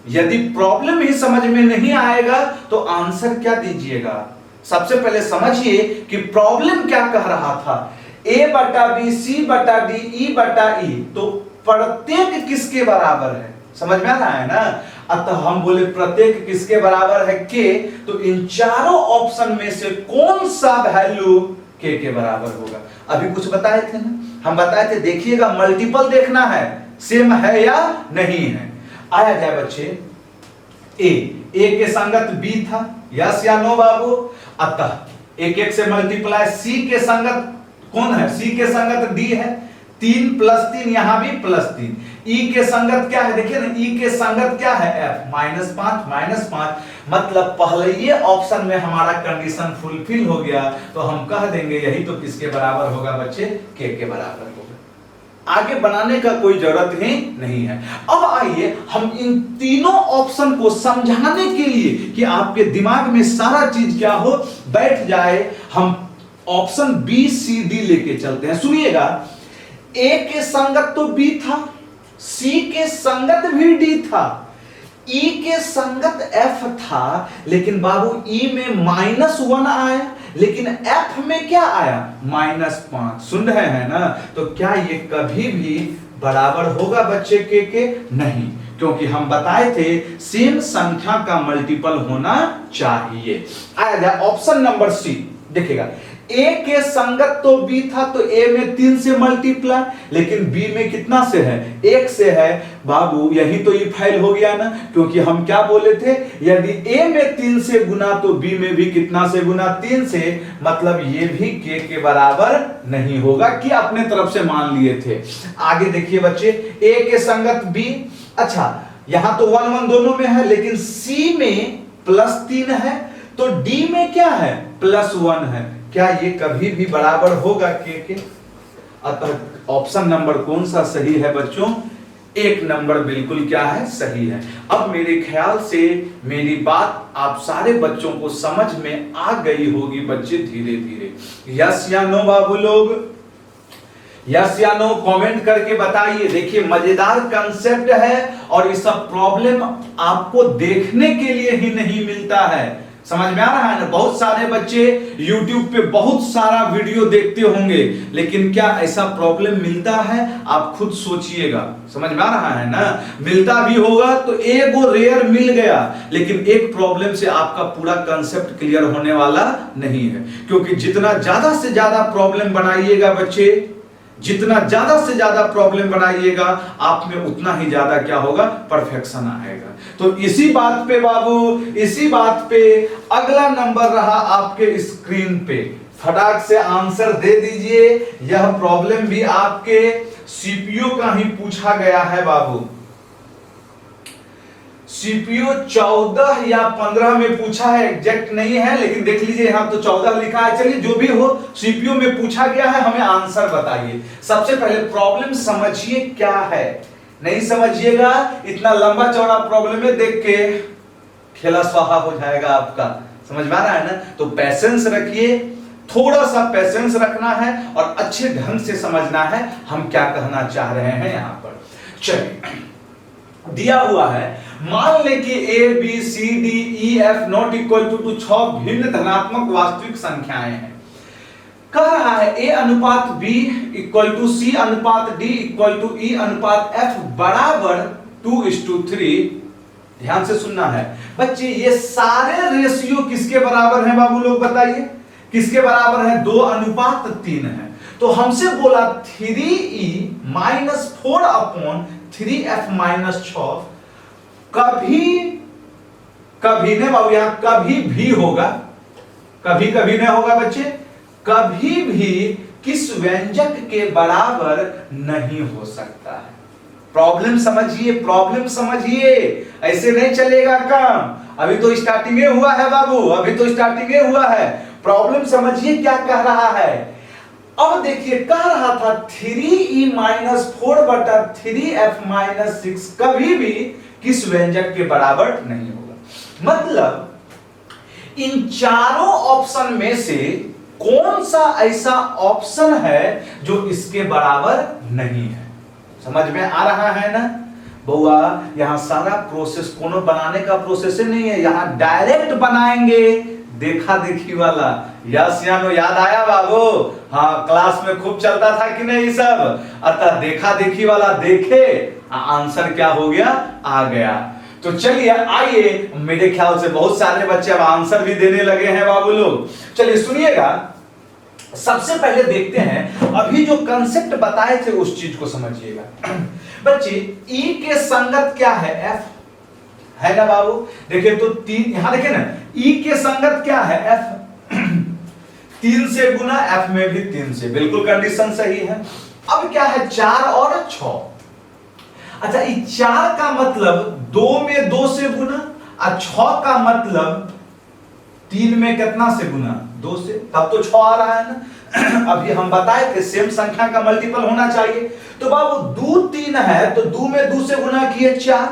यदि प्रॉब्लम ही समझ में नहीं आएगा तो आंसर क्या दीजिएगा। सबसे पहले समझिए कि प्रॉब्लम क्या कह रहा था, A/B C/D E/E, तो प्रत्येक किसके बराबर है, समझ में आ रहा है ना। अतः हम बोले प्रत्येक किसके बराबर है के, तो इन चारों ऑप्शन में से कौन सा वैल्यू के बराबर होगा। अभी कुछ बताए थे ना, हम बताए थे देखिएगा मल्टीपल देखना है, सेम है या नहीं है। आया जाए बच्चे ए के संगत बी था, यस या नो बाबू। अतः एक से मल्टीप्लाई, सी के संगत कौन है, सी के संगत डी है, 3 + 3 यहां भी +3। ई के संगत क्या है, देखिए ना, ई के संगत क्या है, एफ, -5 मतलब पहले ये ऑप्शन में हमारा कंडीशन फुलफिल हो गया, तो हम कह देंगे यही तो किसके बराबर होगा बच्चे, के बराबर होगा। आगे बनाने का कोई जरूरत ही नहीं है। अब आइए हम इन तीनों ऑप्शन को समझाने के लिए कि आपके दिमाग में सारा चीज क्या हो बैठ जाए, हम ऑप्शन बी सी डी लेके चलते हैं। सुनिएगा, ए के संगत तो बी था, सी के संगत भी डी था, ई के संगत एफ था, लेकिन बाबू ई में -1 आया, लेकिन एफ में क्या आया, -5। सुन रहे हैं ना, तो क्या ये कभी भी बराबर होगा बच्चे के नहीं, क्योंकि हम बताए थे सेम संख्या का मल्टीपल होना चाहिए। आया जाए ऑप्शन नंबर सी, देखिएगा ए के संगत तो बी था, तो ए में 3 से मल्टीप्लाई, लेकिन बी में कितना से है, 1 से है बाबू, यही तो ये फाइल हो गया ना, क्योंकि हम क्या बोले थे, यदि ए में 3 से गुना तो बी में भी कितना से गुना, 3 से, मतलब ये भी के बराबर नहीं होगा, कि अपने तरफ से मान लिए थे। आगे देखिए बच्चे, ए के संगत बी, अच्छा यहां तो 1 1 दोनों में है, लेकिन सी में +3 है, तो डी में क्या है, +1 है, क्या ये कभी भी बराबर होगा के? अतः ऑप्शन नंबर कौन सा सही है बच्चों, 1 नंबर बिल्कुल क्या है, सही है। अब मेरे ख्याल से मेरी बात आप सारे बच्चों को समझ में आ गई होगी बच्चे, धीरे धीरे। यस या नो बाबू लोग, यस या नो कमेंट करके बताइए। देखिए मजेदार कंसेप्ट है, और ये सब प्रॉब्लम आपको देखने के लिए ही नहीं मिलता है, समझ में आ रहा है ना। बहुत सारे बच्चे YouTube पे बहुत सारा वीडियो देखते होंगे, लेकिन क्या ऐसा प्रॉब्लम मिलता है, आप खुद सोचिएगा, समझ में आ रहा है ना। मिलता भी होगा तो एगो रेयर मिल गया, लेकिन एक प्रॉब्लम से आपका पूरा कंसेप्ट क्लियर होने वाला नहीं है, क्योंकि जितना ज्यादा से ज्यादा प्रॉब्लम बनाइएगा बच्चे, जितना ज्यादा से ज्यादा प्रॉब्लम बनाइएगा, आप में उतना ही ज्यादा क्या होगा, परफेक्शन आएगा। तो इसी बात पे बाबू, इसी बात पे अगला नंबर रहा आपके स्क्रीन पे, फटाक से आंसर दे दीजिए। यह प्रॉब्लम भी आपके सीपीयू का ही पूछा गया है बाबू, सीपीयू 14 या 15 में पूछा है, एग्जैक्ट नहीं है, लेकिन देख लीजिए यहां तो 14 लिखा है। चलिए जो भी हो, सीपीयू में पूछा गया है, हमें आंसर बताइए। सबसे पहले प्रॉब्लम समझिए क्या है, नहीं समझिएगा इतना लंबा चौड़ा प्रॉब्लम है, देख के खेला स्वाहा हो जाएगा आपका, समझ में आ रहा है ना। तो पैसेंस रखिए, थोड़ा सा पैसेंस रखना है, और अच्छे ढंग से समझना है हम क्या कहना चाह रहे हैं यहां पर। चलिए दिया हुआ है, मान ले कि A B C D E F not equal to 6 भिन्न धनात्मक वास्तविक संख्याएं हैं। कह रहा है ए अनुपात बी इक्वल टू सी अनुपात डी इक्वल टू ई अनुपात एफ बराबर 2:3। ध्यान से सुनना है बच्चे, ये सारे रेशियो किसके बराबर हैं बाबू लोग बताइए, किसके बराबर है, 2:3 है। तो हमसे बोला 3e - 4/3f - 6 कभी नहीं बाबू, यहां कभी भी होगा, कभी नहीं होगा बच्चे, कभी भी किस व्यंजक के बराबर नहीं हो सकता है। प्रॉब्लम समझिए, प्रॉब्लम समझिए, ऐसे नहीं चलेगा काम। अभी तो स्टार्टिंग हुआ है बाबू, अभी तो स्टार्टिंग हुआ है। प्रॉब्लम समझिए क्या कह रहा है। अब देखिए कह रहा था 3e - 4/3f - 6 कभी भी किस व्यंजक के बराबर नहीं होगा। मतलब इन चारों ऑप्शन में से कौन सा ऐसा ऑप्शन है जो इसके बराबर नहीं है। समझ में आ रहा है ना बउआ, यहां सारा प्रोसेस कोनो बनाने का प्रोसेस नहीं है, यहां डायरेक्ट बनाएंगे, देखा देखी वाला। यस या नो याद आया बाबू, हाँ क्लास में खूब चलता था कि नहीं सब। अतः देखा देखी वाला देखे, आंसर क्या हो गया, आ गया। तो चलिए आइए, मेरे ख्याल से बहुत सारे बच्चे अब आंसर भी देने लगे हैं बाबू लोग। चलिए सुनिएगा, सबसे पहले देखते हैं, अभी जो कंसेप्ट बताए थे उस चीज को समझिएगा। बच्चे E के संगत क्या है? F है ना बाबू। देखिए तो तीन, यहां देखिए ना, E के संगत क्या है? F। 3 से गुना, F में भी 3 से, बिल्कुल कंडीशन सही है। अब क्या है? 4 और 6। अच्छा, ये 4 का मतलब 2 में 2 से गुना, और 6 का मतलब 3 में कितना से गुना? 2 से, तब तो 6 आ रहा है ना। अभी हम बताए थे सेम संख्या का मल्टीपल होना चाहिए। तो बाबू 2 3 है, तो 2 में 2 से गुना किए 4,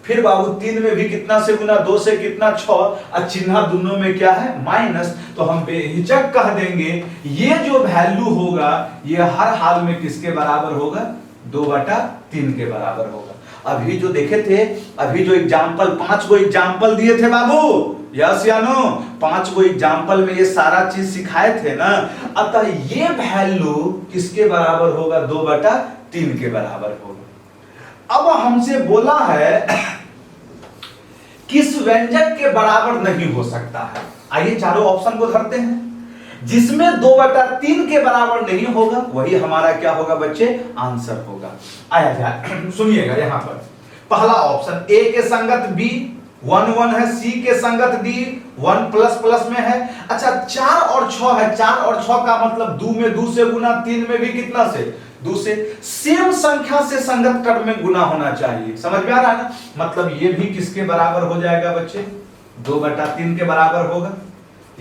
फिर बाबू 3 में भी कितना से गुना? 2 से कितना? 6, और चिन्ह दोनों में क्या है? माइनस। तो हम बेहिचक कह देंगे ये जो वैल्यू होगा ये हर हाल में किसके बराबर होगा? 2/3 के बराबर होगा। अभी जो देखे थे, अभी जो एग्जाम्पल 5 गो एग्जाम्पल दिए थे बाबू, यस या नो? 5 गो एग्जाम्पल में ये सारा चीज सिखाए थे ना। अतः ये वैल्यू किसके बराबर होगा? 2/3 के बराबर होगा। अब हमसे बोला है किस व्यंजक के बराबर नहीं हो सकता है। आइए चारों ऑप्शन को धरते हैं। जिसमें 2/3 के बराबर नहीं होगा वही हमारा क्या होगा बच्चे? आंसर होगा। आया जाए, सुनिएगा यहां पर पहला ऑप्शन ए के संगत बी 1 1 है, सी के संगत डी 1 प्लस प्लस में है। अच्छा 4 और 6 है, 4 और 6 का मतलब 2 में 2 से गुना, 3 में भी कितना से? 2 से। सेम संख्या से संगत क्रम में गुना होना चाहिए। समझ में आ रहा है ना? मतलब ये भी किसके बराबर हो जाएगा बच्चे? 2/3 के बराबर होगा।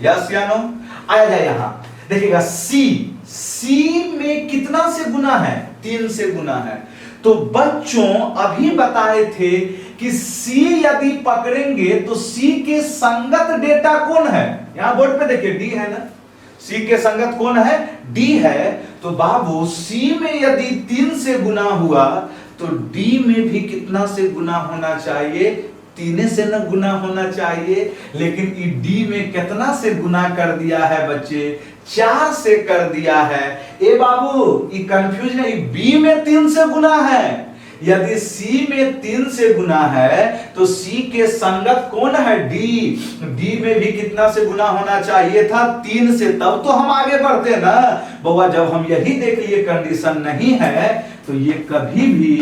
यस या नो? आया जाए यहां, देखिएगा सी में कितना से गुना है? 3 से गुना है। तो बच्चों अभी बताए थे कि सी यदि पकड़ेंगे तो सी के संगत डेटा कौन है? यहां बोर्ड पे देखिए डी है ना, सी के संगत कौन है? डी है। तो बाबू सी में यदि 3 से गुना हुआ तो डी में भी कितना से गुना होना चाहिए? 3 से न गुना होना चाहिए। लेकिन डी में कितना से गुना कर दिया है बच्चे? 4 से कर दिया है। ए बाबू ये कंफ्यूजन है, बी में 3 से गुना है। यदि सी में 3 से गुना है तो सी के संगत कौन है? डी। डी में भी कितना से गुना होना चाहिए था? 3 से, तब तो हम आगे बढ़ते ना। बाबा जब हम यही देख लिए कंडीशन नहीं है तो ये कभी भी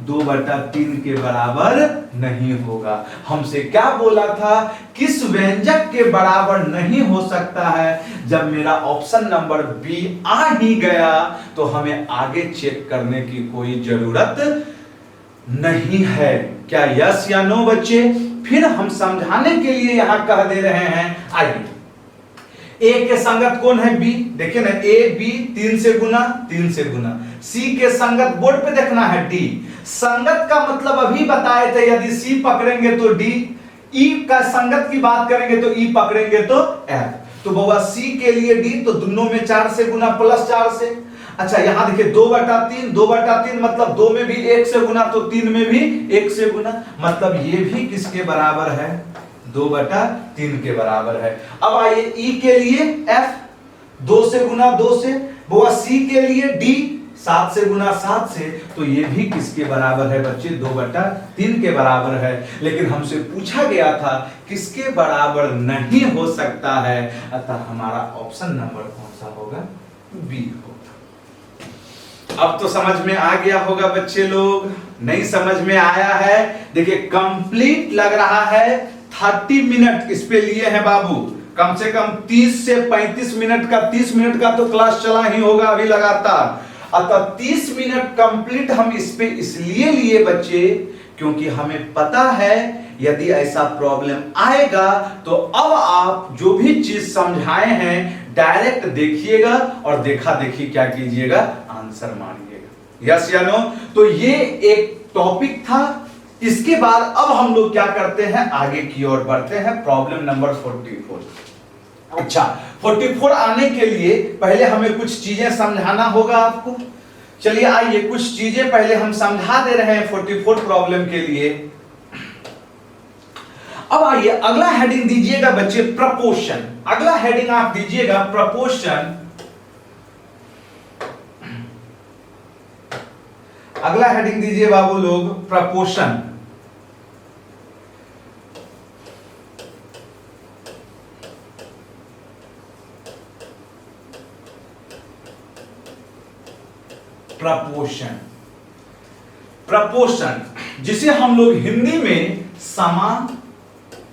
2/3 के बराबर नहीं होगा। हमसे क्या बोला था? किस व्यंजक के बराबर नहीं हो सकता है? जब मेरा ऑप्शन नंबर बी आ ही गया तो हमें आगे चेक करने की कोई जरूरत नहीं है। क्या यस या नो बच्चे? फिर हम समझाने के लिए यहां कह दे रहे हैं। आइए, ए के संगत कौन है? बी। देखिए ना, ए बी 3 से गुना, 3 से गुना। सी के संगत बोर्ड पे देखना है डी। संगत का मतलब अभी बताए थे, यदि सी पकड़ेंगे तो डी, ई का संगत की बात करेंगे तो ई पकड़ेंगे तो एफ। तो बाबा सी के लिए डी, तो दोनों में 4 से गुना प्लस 4 से। अच्छा यहां देखिए 2/3, 2/3 मतलब 2 में भी 1 से गुना तो 3 में भी 1 से गुना, मतलब ये भी किसके बराबर है? 2/3 के बराबर है। अब आइए ई के लिए एफ 2 से गुना 2 से, वो सी के लिए डी 7 से गुना 7 से, तो ये भी किसके बराबर है बच्चे? 2/3 के बराबर है। लेकिन हमसे पूछा गया था किसके बराबर नहीं हो सकता है, अतः हमारा ऑप्शन नंबर कौन सा होगा? बी होगा। अब तो समझ में आ गया होगा बच्चे लोग, नहीं समझ में आया है? देखिए कंप्लीट लग रहा है 30 मिनट इस पे लिए हैं बाबू, कम से कम 30 से 35 मिनट का, 30 मिनट का तो क्लास चला ही होगा अभी लगातार। अतः 30 मिनट कंप्लीट हम इस पे इसलिए लिए बच्चे क्योंकि हमें पता है यदि ऐसा प्रॉब्लम आएगा तो अब आप जो भी चीज समझाए हैं डायरेक्ट देखिएगा और देखा देखी क्या कीजिएगा? आंसर मानिएगा। यस या नो? तो ये एक टॉपिक था। इसके बाद अब हम लोग क्या करते हैं? आगे की ओर बढ़ते हैं। Problem number 44। अच्छा 44 आने के लिए पहले हमें कुछ चीजें समझाना होगा आपको। चलिए आइए कुछ चीजें पहले हम समझा दे रहे हैं 44 प्रॉब्लम के लिए। अब आइए अगला हेडिंग दीजिएगा बच्चे प्रपोर्शन। अगला हेडिंग आप दीजिएगा प्रपोर्शन। अगला हेडिंग दीजिए बाबू लोग प्रपोर्शन। प्रपोर्शन प्रपोर्शन, जिसे हम लोग हिंदी में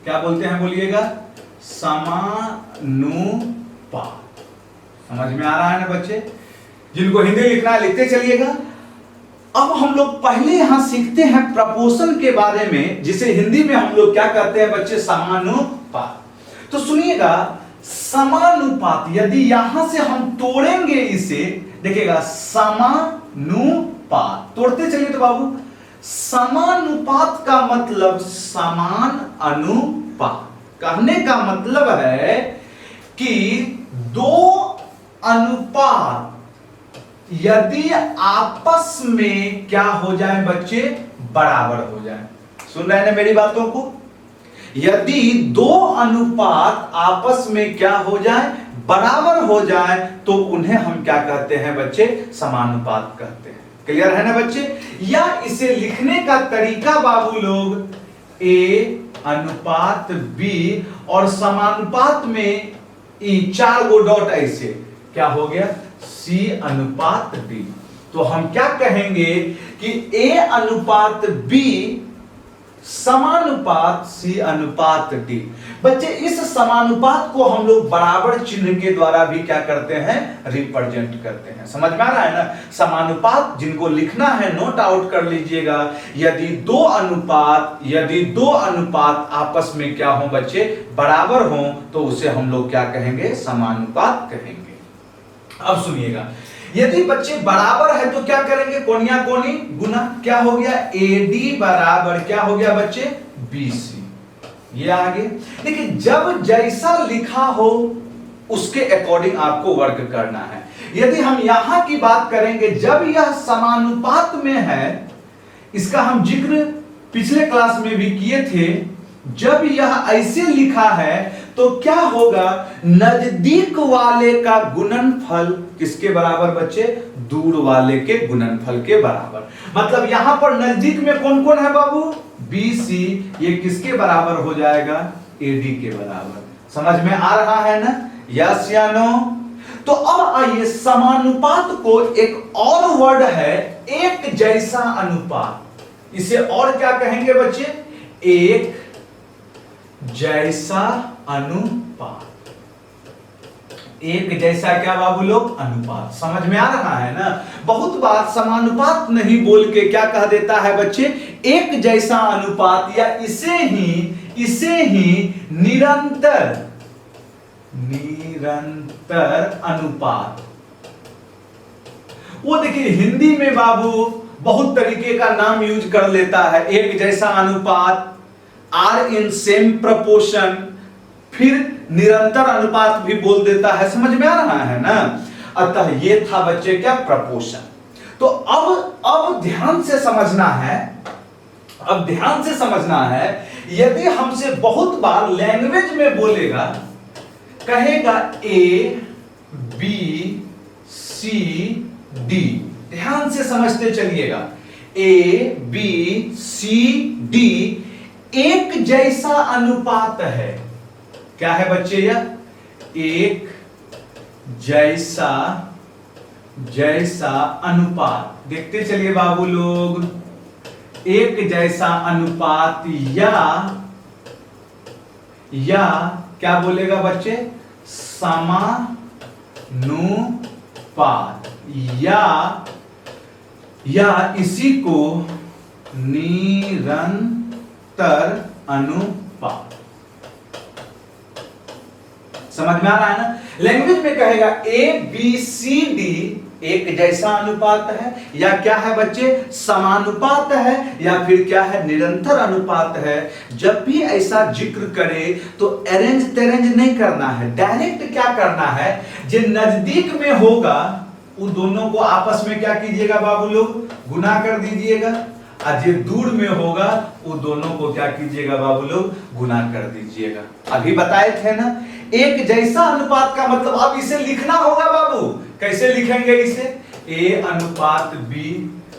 क्या बोलते हैं, बोलिएगा, समानुपात। समझ में आ रहा है ना बच्चे? जिनको हिंदी लिखना है लिखते चलिएगा। अब हम लोग पहले यहां सीखते हैं प्रपोर्शन के बारे में, जिसे हिंदी में हम लोग क्या कहते हैं बच्चे, समानुपात। तो सुनिएगा, समानुपात यदि यहां से हम तोड़ेंगे इसे, देखिएगा, समानुपात तोड़ते चलिए तो बाबू, समानुपात का मतलब समान अनुपात। कहने का मतलब है कि दो अनुपात यदि आपस में क्या हो जाए बच्चे, बराबर हो जाए। सुन रहे हैं ना मेरी बातों को? यदि दो अनुपात आपस में क्या हो जाए, बराबर हो जाए, तो उन्हें हम क्या कहते हैं बच्चे, समानुपात कहते हैं। क्लियर है ना बच्चे? या इसे लिखने का तरीका बाबू लोग, A अनुपात B और समानुपात में E, 4 गो डॉट, ऐसे क्या हो गया, C अनुपात D। तो हम क्या कहेंगे कि A अनुपात B समानुपात C अनुपात D। बच्चे इस समानुपात को हम लोग बराबर चिन्ह के द्वारा भी क्या करते हैं, रिप्रेजेंट करते हैं। समझ में आ रहा है ना? समानुपात जिनको लिखना है नोट आउट कर लीजिएगा। यदि दो अनुपात आपस में क्या हो बच्चे, बराबर हो, तो उसे हम लोग क्या कहेंगे, समानुपात कहेंगे। अब सुनिएगा, यदि बच्चे बराबर है तो क्या करेंगे, कोनिया कोनी गुना, क्या हो गया, AD बराबर क्या हो गया बच्चे, BC। ये आगे देखिए, जब जैसा लिखा हो उसके अकॉर्डिंग आपको वर्क करना है। यदि हम यहां की बात करेंगे, जब यह समानुपात में है, इसका हम जिक्र पिछले क्लास में भी किए थे, जब यह ऐसे लिखा है तो क्या होगा, नजदीक वाले का गुणनफल किसके बराबर बच्चे, दूर वाले के गुणनफल के बराबर। मतलब यहां पर नजदीक में कौन कौन है बाबू, BC, ये किसके बराबर हो जाएगा, AD के बराबर। समझ में आ रहा है ना, यस या नो? तो अब आइए, समानुपात को एक और वर्ड है, एक जैसा अनुपात। इसे और क्या कहेंगे बच्चे, एक जैसा अनुपात। एक जैसा क्या बाबू लोग, अनुपात। समझ में आ रहा है ना? बहुत बार समानुपात नहीं बोल के क्या कह देता है बच्चे, एक जैसा अनुपात, या इसे ही निरंतर अनुपात। वो देखिए हिंदी में बाबू बहुत तरीके का नाम यूज कर लेता है, एक जैसा अनुपात, आर इन सेम प्रपोर्शन, फिर निरंतर अनुपात भी बोल देता है। समझ में आ रहा है ना? अतः ये था बच्चे क्या, प्रपोर्शन। तो अब ध्यान से समझना है, यदि हमसे बहुत बार लैंग्वेज में बोलेगा, कहेगा A B C D, ध्यान से समझते चलिएगा, A B C D एक जैसा अनुपात है। क्या है बच्चे, यह एक जैसा अनुपात। देखते चलिए बाबू लोग, एक जैसा अनुपात या क्या बोलेगा बच्चे, समानुपात, या इसी को निरंतर अनुपात। समझ में आ रहा है ना? लैंग्वेज में कहेगा ABCD एक जैसा अनुपात है, या क्या है बच्चे, समानुपात है, या फिर क्या है, निरंतर अनुपात है। जब भी ऐसा जिक्र करे तो अरेंज तेरेंज नहीं करना है, डायरेक्ट क्या करना है, जो नजदीक में होगा उन दोनों को आपस में क्या कीजिएगा बाबू लोग, गुना कर दीजिएगा, और जो दूर में होगा वो दोनों को क्या कीजिएगा बाबू लोग, गुना कर दीजिएगा। अभी बताए थे ना, एक जैसा अनुपात का मतलब, अब इसे लिखना होगा बाबू, कैसे लिखेंगे इसे, A अनुपात B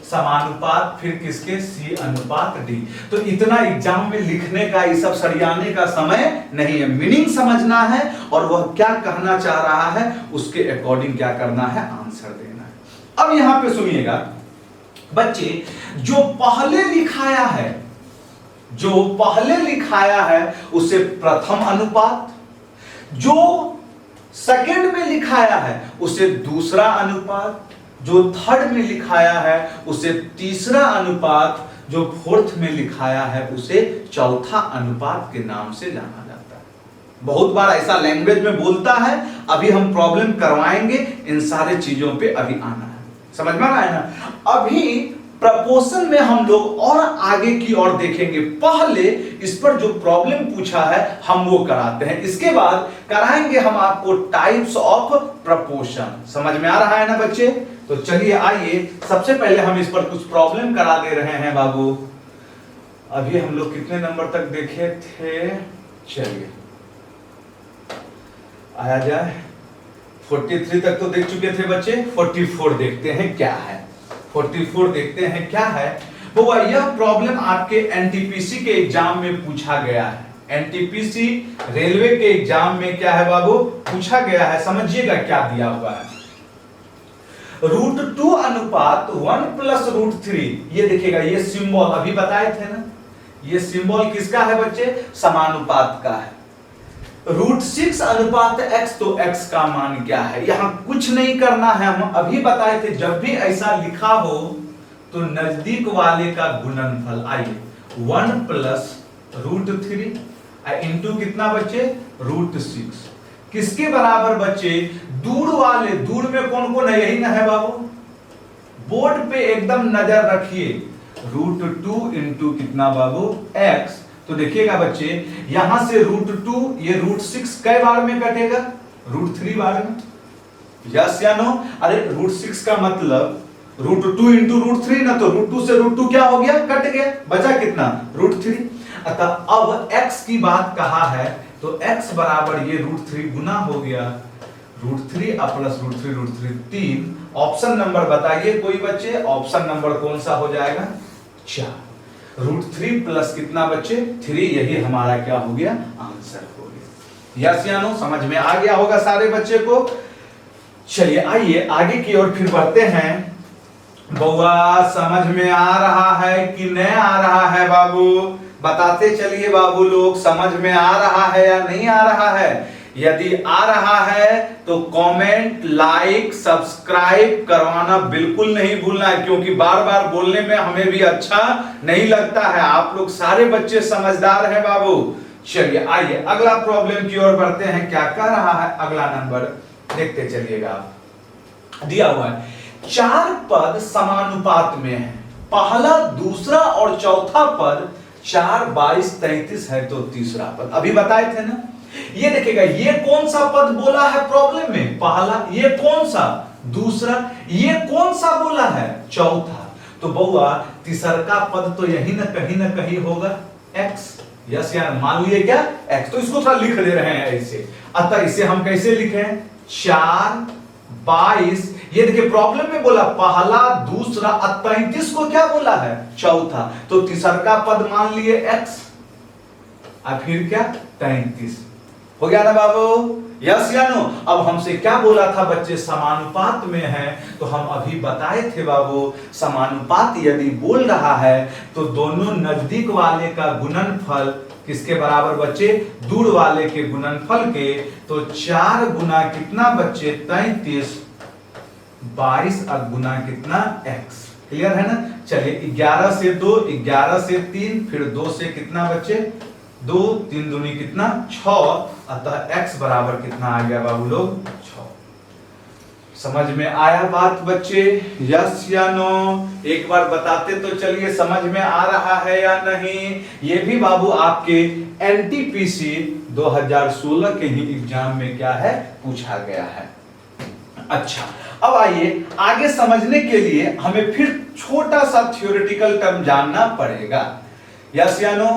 समानुपात, फिर किसके, C अनुपात D। तो इतना एग्जाम में लिखने का, ये सब सरियाने का समय नहीं है, मीनिंग समझना है और वह क्या कहना चाह रहा है उसके अकॉर्डिंग क्या करना है, आंसर देना है। अब यहां पे सुनिएगा, बच्चे जो पहले लिखाया है उसे प्रथम अनुपात, जो सेकंड में लिखाया है उसे दूसरा अनुपात, जो थर्ड में लिखाया है उसे तीसरा अनुपात, जो फोर्थ में लिखाया है उसे चौथा अनुपात के नाम से जाना जाता है। बहुत बार ऐसा लैंग्वेज में बोलता है, अभी हम प्रॉब्लम करवाएंगे, इन सारे चीजों पे अभी आना है, समझ में आ रहा है ना। अभी प्रपोर्शन में हम लोग और आगे की ओर देखेंगे, पहले इस पर जो प्रॉब्लम पूछा है हम वो कराते हैं, इसके बाद कराएंगे हम आपको टाइप्स ऑफ प्रपोर्शन। समझ में आ रहा है ना बच्चे? तो चलिए आइए सबसे पहले हम इस पर कुछ प्रॉब्लम करा दे रहे हैं बाबू। अभी हम लोग कितने नंबर तक देखे थे? चलिए आया जाए, 43 तक तो देख चुके थे बच्चे, 44 देखते हैं क्या है। 44 देखते हैं क्या है। वो यह प्रॉब्लम आपके एनटीपीसी के एग्जाम में पूछा गया है। एनटीपीसी रेलवे के एग्जाम में क्या है बाबू पूछा गया है, समझिएगा क्या दिया हुआ है। √2 अनुपात 1 + √3, ये देखिएगा, ये सिंबल अभी बताए थे ना, ये सिंबल किसका है बच्चे? समानुपात का है। √6 अनुपात x, तो x का मान क्या है? यहां कुछ नहीं करना है, हम अभी बताए थे जब भी ऐसा लिखा हो तो नजदीक वाले का गुणनफल। आइए 1 + √3 इंटू कितना बच्चे? √6, किसके बराबर बच्चे? दूर वाले, दूर में कौन कौन है? यही ना है बाबू, बोर्ड पे एकदम नजर रखिए। √2 इंटू कितना बाबू? x। तो देखिएगा बच्चे यहां से √2, ये √6 कै बार में कटेगा? √3 बार में। यस या नो? अरे √6 का मतलब √2 इंटू √3 ना, तो √2 से √2 क्या हो गया? कट गया, बचा कितना? √3। अतः अब x की बात कहा है तो x बराबर ये √3 गुना हो गया, √3 प्लस √3 3। ऑप्शन नंबर बताइए कोई बच्चे, ऑप्शन नंबर कौन सा हो जाएगा? 4। √3 प्लस कितना बच्चे? 3, यही हमारा क्या हो गया? आंसर हो गया। यस या नो? समझ में आ गया होगा सारे बच्चे को। चलिए आइए आगे की ओर फिर बढ़ते हैं। बउआ समझ में आ रहा है कि नहीं आ रहा है बाबू? बताते चलिए बाबू लोग, समझ में आ रहा है या नहीं आ रहा है? यदि आ रहा है तो कमेंट, लाइक, सब्सक्राइब करवाना बिल्कुल नहीं भूलना है, क्योंकि बार बार बोलने में हमें भी अच्छा नहीं लगता है। आप लोग सारे बच्चे समझदार हैं बाबू। चलिए आइए अगला प्रॉब्लम की ओर बढ़ते हैं। क्या कह रहा है अगला नंबर? देखते चलिएगा। दिया हुआ है 4 पद समानुपात में है, पहला, दूसरा और चौथा पद 4, 22, 33 है तो तीसरा पद। अभी बताए थे ना, ये देखिएगा, ये कौन सा पद बोला है प्रॉब्लम में? पहला। ये कौन सा? दूसरा। ये कौन सा बोला है? चौथा। तो बउआ तीसरा पद तो यही ना कहीं होगा, x। यस यार, मान लिए क्या? x। तो इसको थोड़ा लिख दे रहे हैं ऐसे। अतः इसे हम कैसे लिखें? 4, 22, ये देखिए प्रॉब्लम में बोला पहला, दूसरा, 33 को क्या बोला है? चौथा। तो तीसरा पद मान लिए x, और फिर क्या? 33 हो गया ना बाबू? यस या नो? अब हमसे क्या बोला था बच्चे? समानुपात में है, तो हम अभी बताए थे बाबू, समानुपात यदि बोल रहा है तो दोनों नजदीक वाले का गुणनफल किसके बराबर बच्चे? दूर वाले के गुणनफल के। तो 4 गुना कितना बच्चे? 33, 22 और गुना कितना? x। क्लियर है ना? चलिए 11 से 2, 11 से 3, फिर 2 से कितना बच्चे? 2, 3 दूनी कितना? 6। अतः x बराबर कितना आ गया बाबू लोग? 6। समझ में आया बात बच्चे? यस या नो? एक बार बताते तो चलिए समझ में आ रहा है या नहीं? ये भी बाबू आपके एनटीपीसी 2016 के ही एग्जाम में क्या है? पूछा गया है। अच्छा, अब आइए आगे समझने के लिए हमें फिर छोटा सा थ्योरेटिकल टर्म जानना पड़ेगा। यस या नो?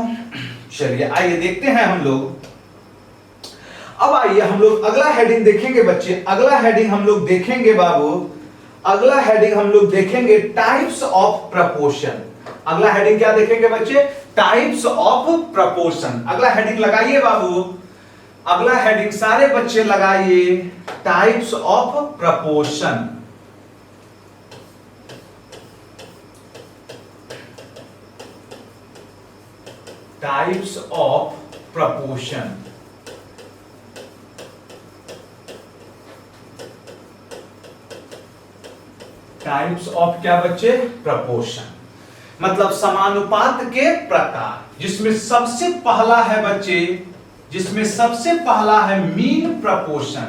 चलिए आइए देखते हैं हम लोग। अब आइए हम लोग अगला हेडिंग देखेंगे बच्चे। अगला हेडिंग हम लोग देखेंगे बाबू, अगला हेडिंग हम लोग देखेंगे टाइप्स ऑफ प्रपोर्शन। अगला हेडिंग क्या देखेंगे बच्चे? Types of proportion. अगला हेडिंग लगाइए बाबू, अगला हेडिंग सारे बच्चे लगाइए, types of proportion. Types of proportion. Types of क्या बच्चे? प्रपोर्शन, मतलब समानुपात के प्रकार, जिसमें सबसे पहला है बच्चे, जिसमें सबसे पहला है mean proportion.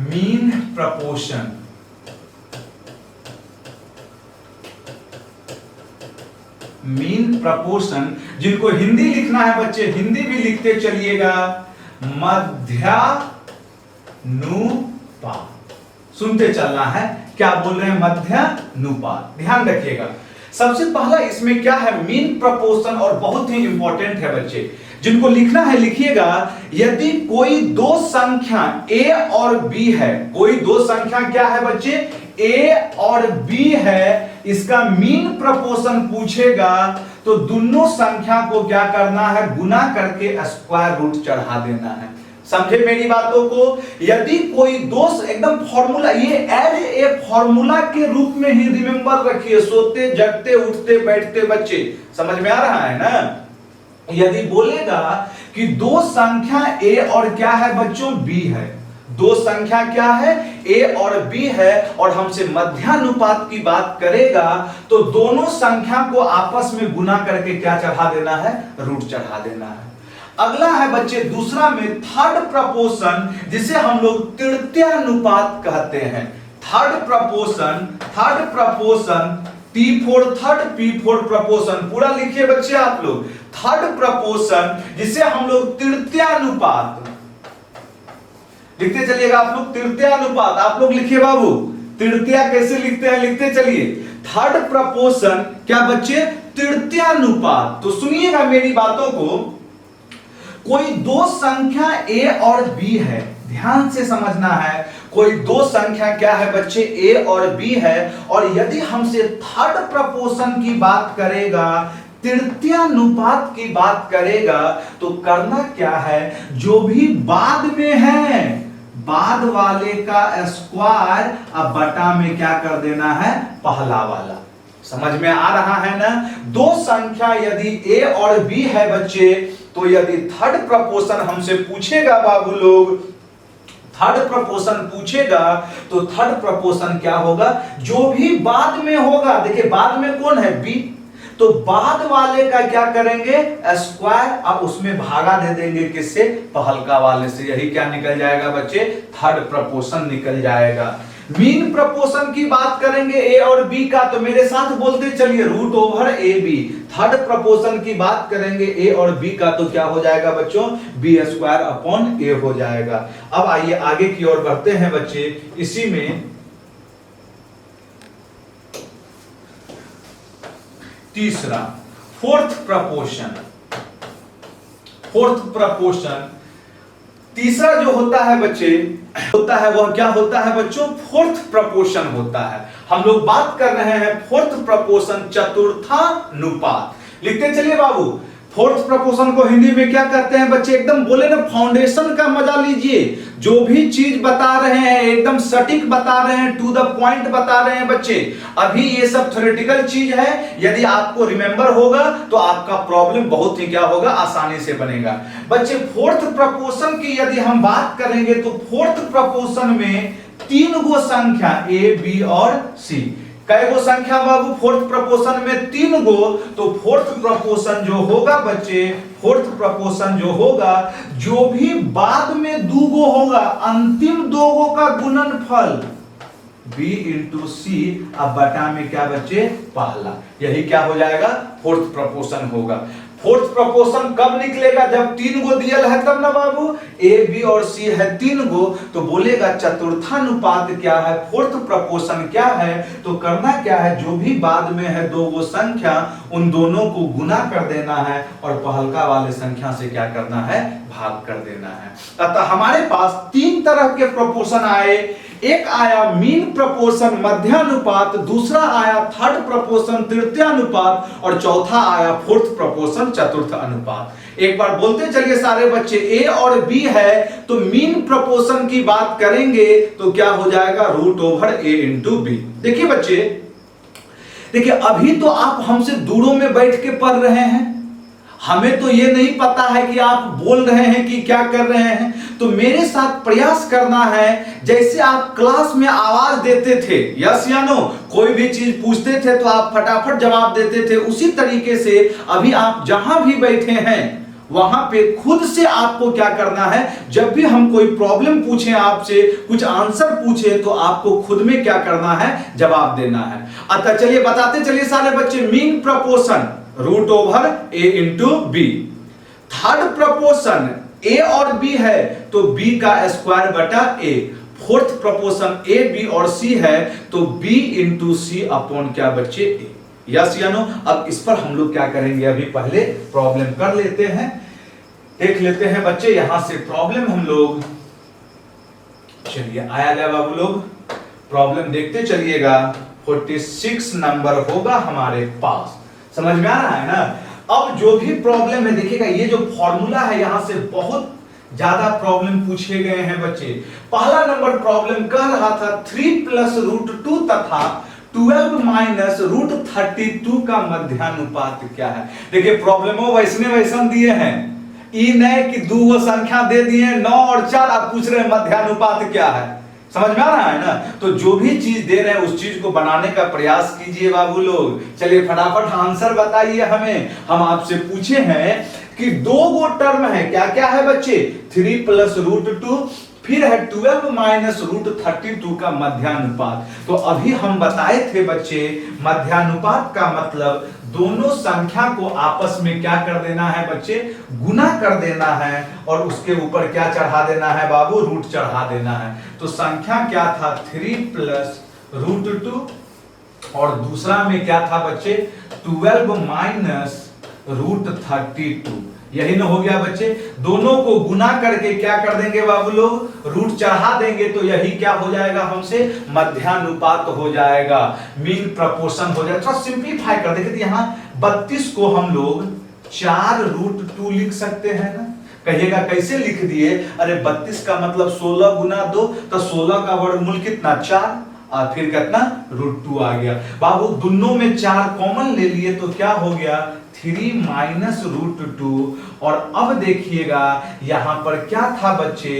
Mean proportion, mean proportion, जिनको हिंदी लिखना है बच्चे हिंदी भी लिखते चलिएगा, मध्यानुपात। सुनते चलना है, क्या बोल रहे हैं? मध्यानुपात। ध्यान रखिएगा, सबसे पहला इसमें क्या है? मीन प्रपोर्शन, और बहुत ही इंपॉर्टेंट है बच्चे, जिनको लिखना है लिखिएगा। यदि कोई दो संख्या a और b है, कोई दो संख्या क्या है बच्चे? a और b है, इसका मीन प्रपोर्शन पूछेगा तो दोनों संख्या को क्या करना है? गुना करके स्क्वायर रूट चढ़ा देना है। समझे मेरी बातों को? यदि कोई दो, एकदम फॉर्मूला, ये एज ए फॉर्मूला के रूप में ही रिमेंबर रखिए, सोते जगते उठते बैठते बच्चे, समझ में आ रहा है ना? यदि बोलेगा कि दो संख्या a और क्या है बच्चों? b है, दो संख्या क्या है? a और b है, और हमसे मध्यानुपात की बात करेगा तो दोनों संख्या को आपस में गुना करके क्या चढ़ा देना है? रूट चढ़ा देना है। अगला है बच्चे दूसरा में थर्ड प्रपोर्शन, जिसे हम लोग तृतीयानुपात कहते हैं। Third proportion, T4 third, P4 proportion, पूरा लिखिए बच्चे आप लोग। थर्ड प्रपोर्शन, जिसे हम लोग तृतीयानुपात लिखते चलिएगा आप लोग। तृतीयानुपात आप लोग लिखिए बाबू, तृतीया कैसे लिखते हैं? लिखते चलिए। थर्ड प्रपोर्शन क्या बच्चे? तृतीयानुपात। तो सुनिएगा मेरी बातों को, कोई दो संख्या a और b है, ध्यान से समझना है। कोई दो संख्या क्या है बच्चे? a और b है, और यदि हमसे थर्ड प्रपोर्शन की बात करेगा, तृतीयानुपात की बात करेगा, तो करना क्या है? जो भी बाद में है, बाद वाले का स्क्वायर अब बटा में क्या कर देना है? पहला वाला। समझ में आ रहा है ना? दो संख्या यदि a और b है बच्चे, तो यदि थर्ड प्रपोर्शन हमसे पूछेगा बाबू लोग, थर्ड प्रपोर्शन पूछेगा तो थर्ड प्रपोर्शन क्या होगा? जो भी बाद में होगा, देखिए बाद में कौन है? b, तो बाद वाले का क्या करेंगे? स्क्वायर, अब उसमें भागा दे देंगे किससे? पहलका वाले से। यही क्या निकल जाएगा बच्चे? थर्ड प्रपोर्शन निकल जाएगा। मीन प्रपोर्शन की बात करेंगे a और b का, तो मेरे साथ बोलते चलिए root over A B. Third proportion की बात करेंगे a और b का, तो क्या हो जाएगा बच्चों? b स्क्वायर अपॉन a हो जाएगा। अब आइए आगे की ओर बढ़ते हैं बच्चे। इसी में तीसरा फोर्थ प्रपोर्शन, फोर्थ प्रपोर्शन तीसरा जो होता है बच्चे, होता है वह क्या होता है बच्चों? फोर्थ प्रपोर्शन होता है। हम लोग बात कर रहे हैं फोर्थ प्रपोर्शन, चतुर्थानुपात। लिखते चलिए बाबू, फोर्थ प्रपोर्शन को हिंदी में क्या कहते हैं बच्चे? एकदम बोले ना, फाउंडेशन का मजा लीजिए। जो भी चीज बता रहे हैं एकदम सटीक बता रहे हैं, टू द पॉइंट बता रहे हैं बच्चे। अभी ये सब थ्योरेटिकल चीज है, यदि आपको रिमेंबर होगा तो आपका प्रॉब्लम बहुत ही क्या होगा? आसानी से बनेगा बच्चे। फोर्थ प्रपोर्शन की यदि हम बात करेंगे तो फोर्थ प्रपोर्शन में तीन गो संख्या a, b और c। कै गो संख्या बाबू? फोर्थ प्रपोर्शन में तीन गो। तो फोर्थ प्रपोर्शन जो होगा बच्चे, फोर्थ प्रपोर्शन जो होगा, जो भी बाद में दो गो होगा, अंतिम दो गो का गुणनफल b इंटू सी, अब बटा में क्या बच्चे? पहला। यही क्या हो जाएगा? फोर्थ प्रपोर्शन होगा। फोर्थ प्रपोर्शन कब निकलेगा? जब तीन गो दियल है तब ना बाबू। ए, बी और सी है तीन गो, तो बोलेगा चतुर्थानुपात क्या है? फोर्थ प्रपोर्शन क्या है? तो करना क्या है? जो भी बाद में है दो गो संख्या, उन दोनों को गुना कर देना है और पहलका वाले संख्या से क्या करना है? भाग कर देना है। अतः हमारे पास तीन तरह के प्रपोर्शन आए। एक आया मीन प्रपोर्शन मध्यानुपात, दूसरा आया थर्ड प्रपोर्शन तृतीयानुपात, और चौथा आया फोर्थ प्रपोर्शन चतुर्थ अनुपात। एक बार बोलते चलिए सारे बच्चे, a और b है तो मीन प्रपोर्शन की बात करेंगे तो क्या हो जाएगा? Root over a into B. देखिए बच्चे, देखिए अभी तो आप हमसे दूरों में बैठ के पढ़ रहे हैं, हमें तो ये नहीं पता है कि आप बोल रहे हैं कि क्या कर रहे हैं। तो मेरे साथ प्रयास करना है, जैसे आप क्लास में आवाज देते थे, यस या नो, कोई भी चीज पूछते थे तो आप फटाफट जवाब देते थे, उसी तरीके से अभी आप जहां भी बैठे हैं वहां पे खुद से आपको क्या करना है, जब भी हम कोई प्रॉब्लम पूछें आपसे, कुछ आंसर पूछे, तो आपको खुद में क्या करना है, जवाब देना है। अतः चलिए बताते चलिए सारे बच्चे, मीन प्रपोर्शन रूट ओवर ए इंटू बी। थर्ड प्रपोर्शन ए और बी है तो बी का स्क्वायर बटा ए। फोर्थ प्रपोर्शन ए बी और सी है तो बी इंटू सी अपॉन क्या बच्चे ए। यस या नो। अब इस पर हम लोग क्या करेंगे, अभी पहले प्रॉब्लम कर लेते हैं, देख लेते हैं बच्चे यहां से प्रॉब्लम हम लोग। चलिए आया गया बाबू लोग, प्रॉब्लम देखते चलिएगा। 46 नंबर होगा हमारे पास, समझ में आ रहा है ना। अब जो भी प्रॉब्लम है देखिएगा, ये जो फॉर्मूला है यहां से बहुत ज्यादा प्रॉब्लम पूछे गए हैं बच्चे। पहला नंबर प्रॉब्लम कह रहा था 3 प्लस रूट 2 तथा 12 माइनस रूट 32 का मध्यानुपात क्या है। देखिए प्रॉब्लमों वैसने वैसन दिए हैं, ई नहीं कि दो संख्या दे दिए 9 और 4, आप पूछ रहे हैं मध्यानुपात क्या है। समझ में आ रहा है ना। तो जो भी चीज दे रहे हैं उस चीज को बनाने का प्रयास कीजिए बाबू लोग। चलिए फटाफट आंसर बताइए हमें। हम आपसे पूछे हैं कि दो गो टर्म है, क्या क्या है बच्चे, 3 प्लस रूट 2, फिर है 12 माइनस रूट 32 का मध्यानुपात। तो अभी हम बताए थे बच्चे, मध्यानुपात का मतलब दोनों संख्या को आपस में क्या कर देना है बच्चे, गुना कर देना है, और उसके ऊपर क्या चढ़ा देना है बाबू, रूट चढ़ा देना है। तो संख्या क्या था, 3 प्लस रूट 2, और दूसरा में क्या था बच्चे, 12 माइनस रूट 32। यही ना हो गया बच्चे। दोनों को गुना करके क्या कर देंगे बाबू लोग, रूट चढ़ा देंगे, तो यही क्या हो जाएगा हमसे, मध्यानुपात हो जाएगा, मीन प्रपोर्शन हो जाएगा। थोड़ा सिंपलीफाई कर देंगे तो यहाँ 32 को हम लोग 4 रूट 2 लिख सकते हैं ना। कहिएगा कैसे लिख दिए, अरे 32 का मतलब 16 गुना 2, तो 16 का वर्गमूल कितना, 4, और फिर कितना, रूट 2 आ गया। बाबू दोनों में 4 कॉमन ले लिए तो क्या हो गया, 3 माइनस रूट 2। और अब देखिएगा यहां पर क्या था बच्चे,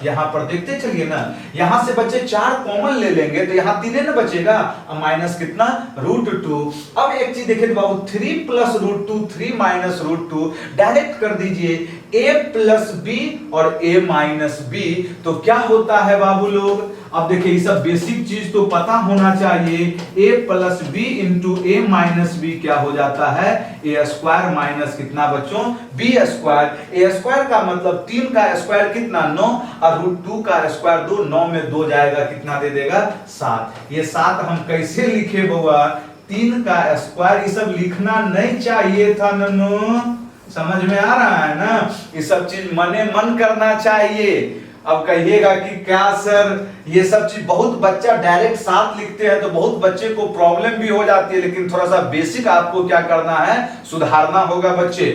यहां पर देखते चलिए ना, यहां से बच्चे 4 कॉमन ले लेंगे तो यहां 3 ना बचेगा, माइनस कितना, रूट 2। अब एक चीज देखिए बाबू, 3 plus root 2, 3 minus root 2, direct कर दीजिए a प्लस बी और a माइनस बी, तो क्या होता है बाबू लोग। अब देखिए ये सब बेसिक चीज तो पता होना चाहिए, a plus B into A minus B क्या हो जाता है, ए स्क्वायर माइनस कितना बच्चों, बी स्क्वायर। ए स्क्वायर का मतलब 3 का स्क्वायर कितना, 9, और रूट 2 का स्क्वायर 2, 9 में 2 जाएगा, कितना दे देगा, 7। ये 7 हम कैसे लिखे बउआ, 3 का स्क्वायर, ये सब लिखना नहीं चाहिए था नन्नू, समझ में आ रहा है ना। ये सब चीज मने मन करना चाहिए। अब कहिएगा कि क्या सर ये सब चीज, बहुत बच्चा डायरेक्ट 7 लिखते हैं तो बहुत बच्चे को प्रॉब्लम भी हो जाती है, लेकिन थोड़ा सा बेसिक आपको क्या करना है, सुधारना होगा बच्चे।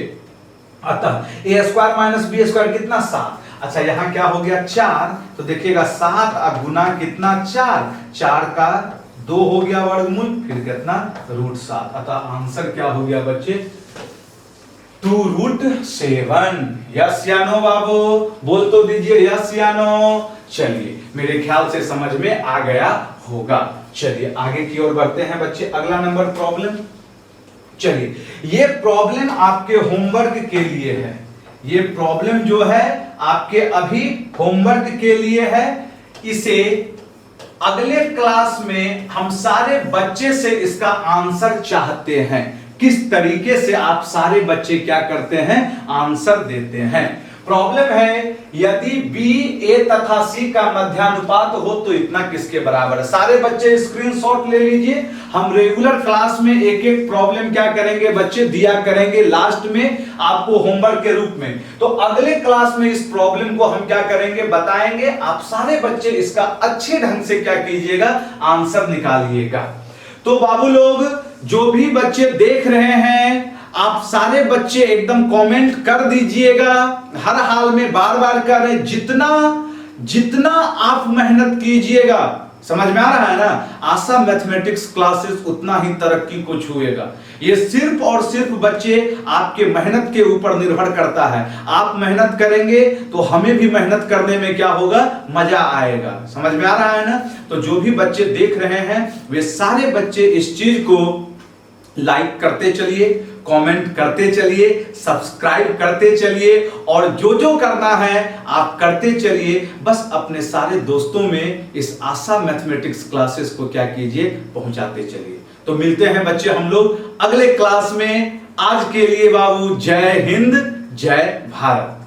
अतः ए स्क्वायर माइनस बी स्क्वायर कितना, 7। अच्छा यहाँ क्या हो गया, 4, तो देखिएगा 7 और गुना कितना, 4, 4 का 2 हो गया वर्गमूल, फिर कितना, रूट 7। अतः आंसर क्या हो गया बच्चे, 2 रूट 7। यस या नो बाबू, बोल तो दीजिए यस या नो। चलिए मेरे ख्याल से समझ में आ गया होगा। चलिए आगे की ओर बढ़ते हैं बच्चे, अगला नंबर प्रॉब्लम। चलिए ये प्रॉब्लम आपके होमवर्क के लिए है, ये प्रॉब्लम जो है आपके अभी होमवर्क के लिए है। इसे अगले क्लास में हम सारे बच्चे से इसका आंसर चाहते हैं, किस तरीके से आप सारे बच्चे क्या करते हैं, आंसर देते हैं। प्रॉब्लम है यदि बी ए तथा सी का मध्यानुपात हो तो इतना किसके बराबर है। सारे बच्चे स्क्रीनशॉट ले लीजिए, हम रेगुलर क्लास में एक एक प्रॉब्लम क्या करेंगे बच्चे, दिया करेंगे लास्ट में आपको होमवर्क के रूप में। तो अगले क्लास में इस प्रॉब्लम को हम क्या करेंगे, बताएंगे। आप सारे बच्चे इसका अच्छे ढंग से क्या कीजिएगा, आंसर निकालिएगा। तो बाबू लोग जो भी बच्चे देख रहे हैं, आप सारे बच्चे एकदम कमेंट कर दीजिएगा, हर हाल में बार बार करें। जितना जितना आप मेहनत कीजिएगा समझ में आ रहा है ना। आशा मैथमेटिक्स क्लासेस उतना ही तरक्की को छुएगा। ये सिर्फ और सिर्फ बच्चे आपके मेहनत के ऊपर निर्भर करता है। आप मेहनत करेंगे तो हमें भी मेहनत करने में क्या होगा, मजा आएगा। समझ में आ रहा है ना। तो जो भी बच्चे देख रहे हैं वे सारे बच्चे इस चीज को लाइक करते चलिए, कमेंट करते चलिए, सब्सक्राइब करते चलिए और जो जो करना है आप करते चलिए। बस अपने सारे दोस्तों में इस आशा मैथमेटिक्स क्लासेस को क्या कीजिए, पहुंचाते चलिए। तो मिलते हैं बच्चे हम लोग अगले क्लास में। आज के लिए बाबू जय हिंद, जय भारत।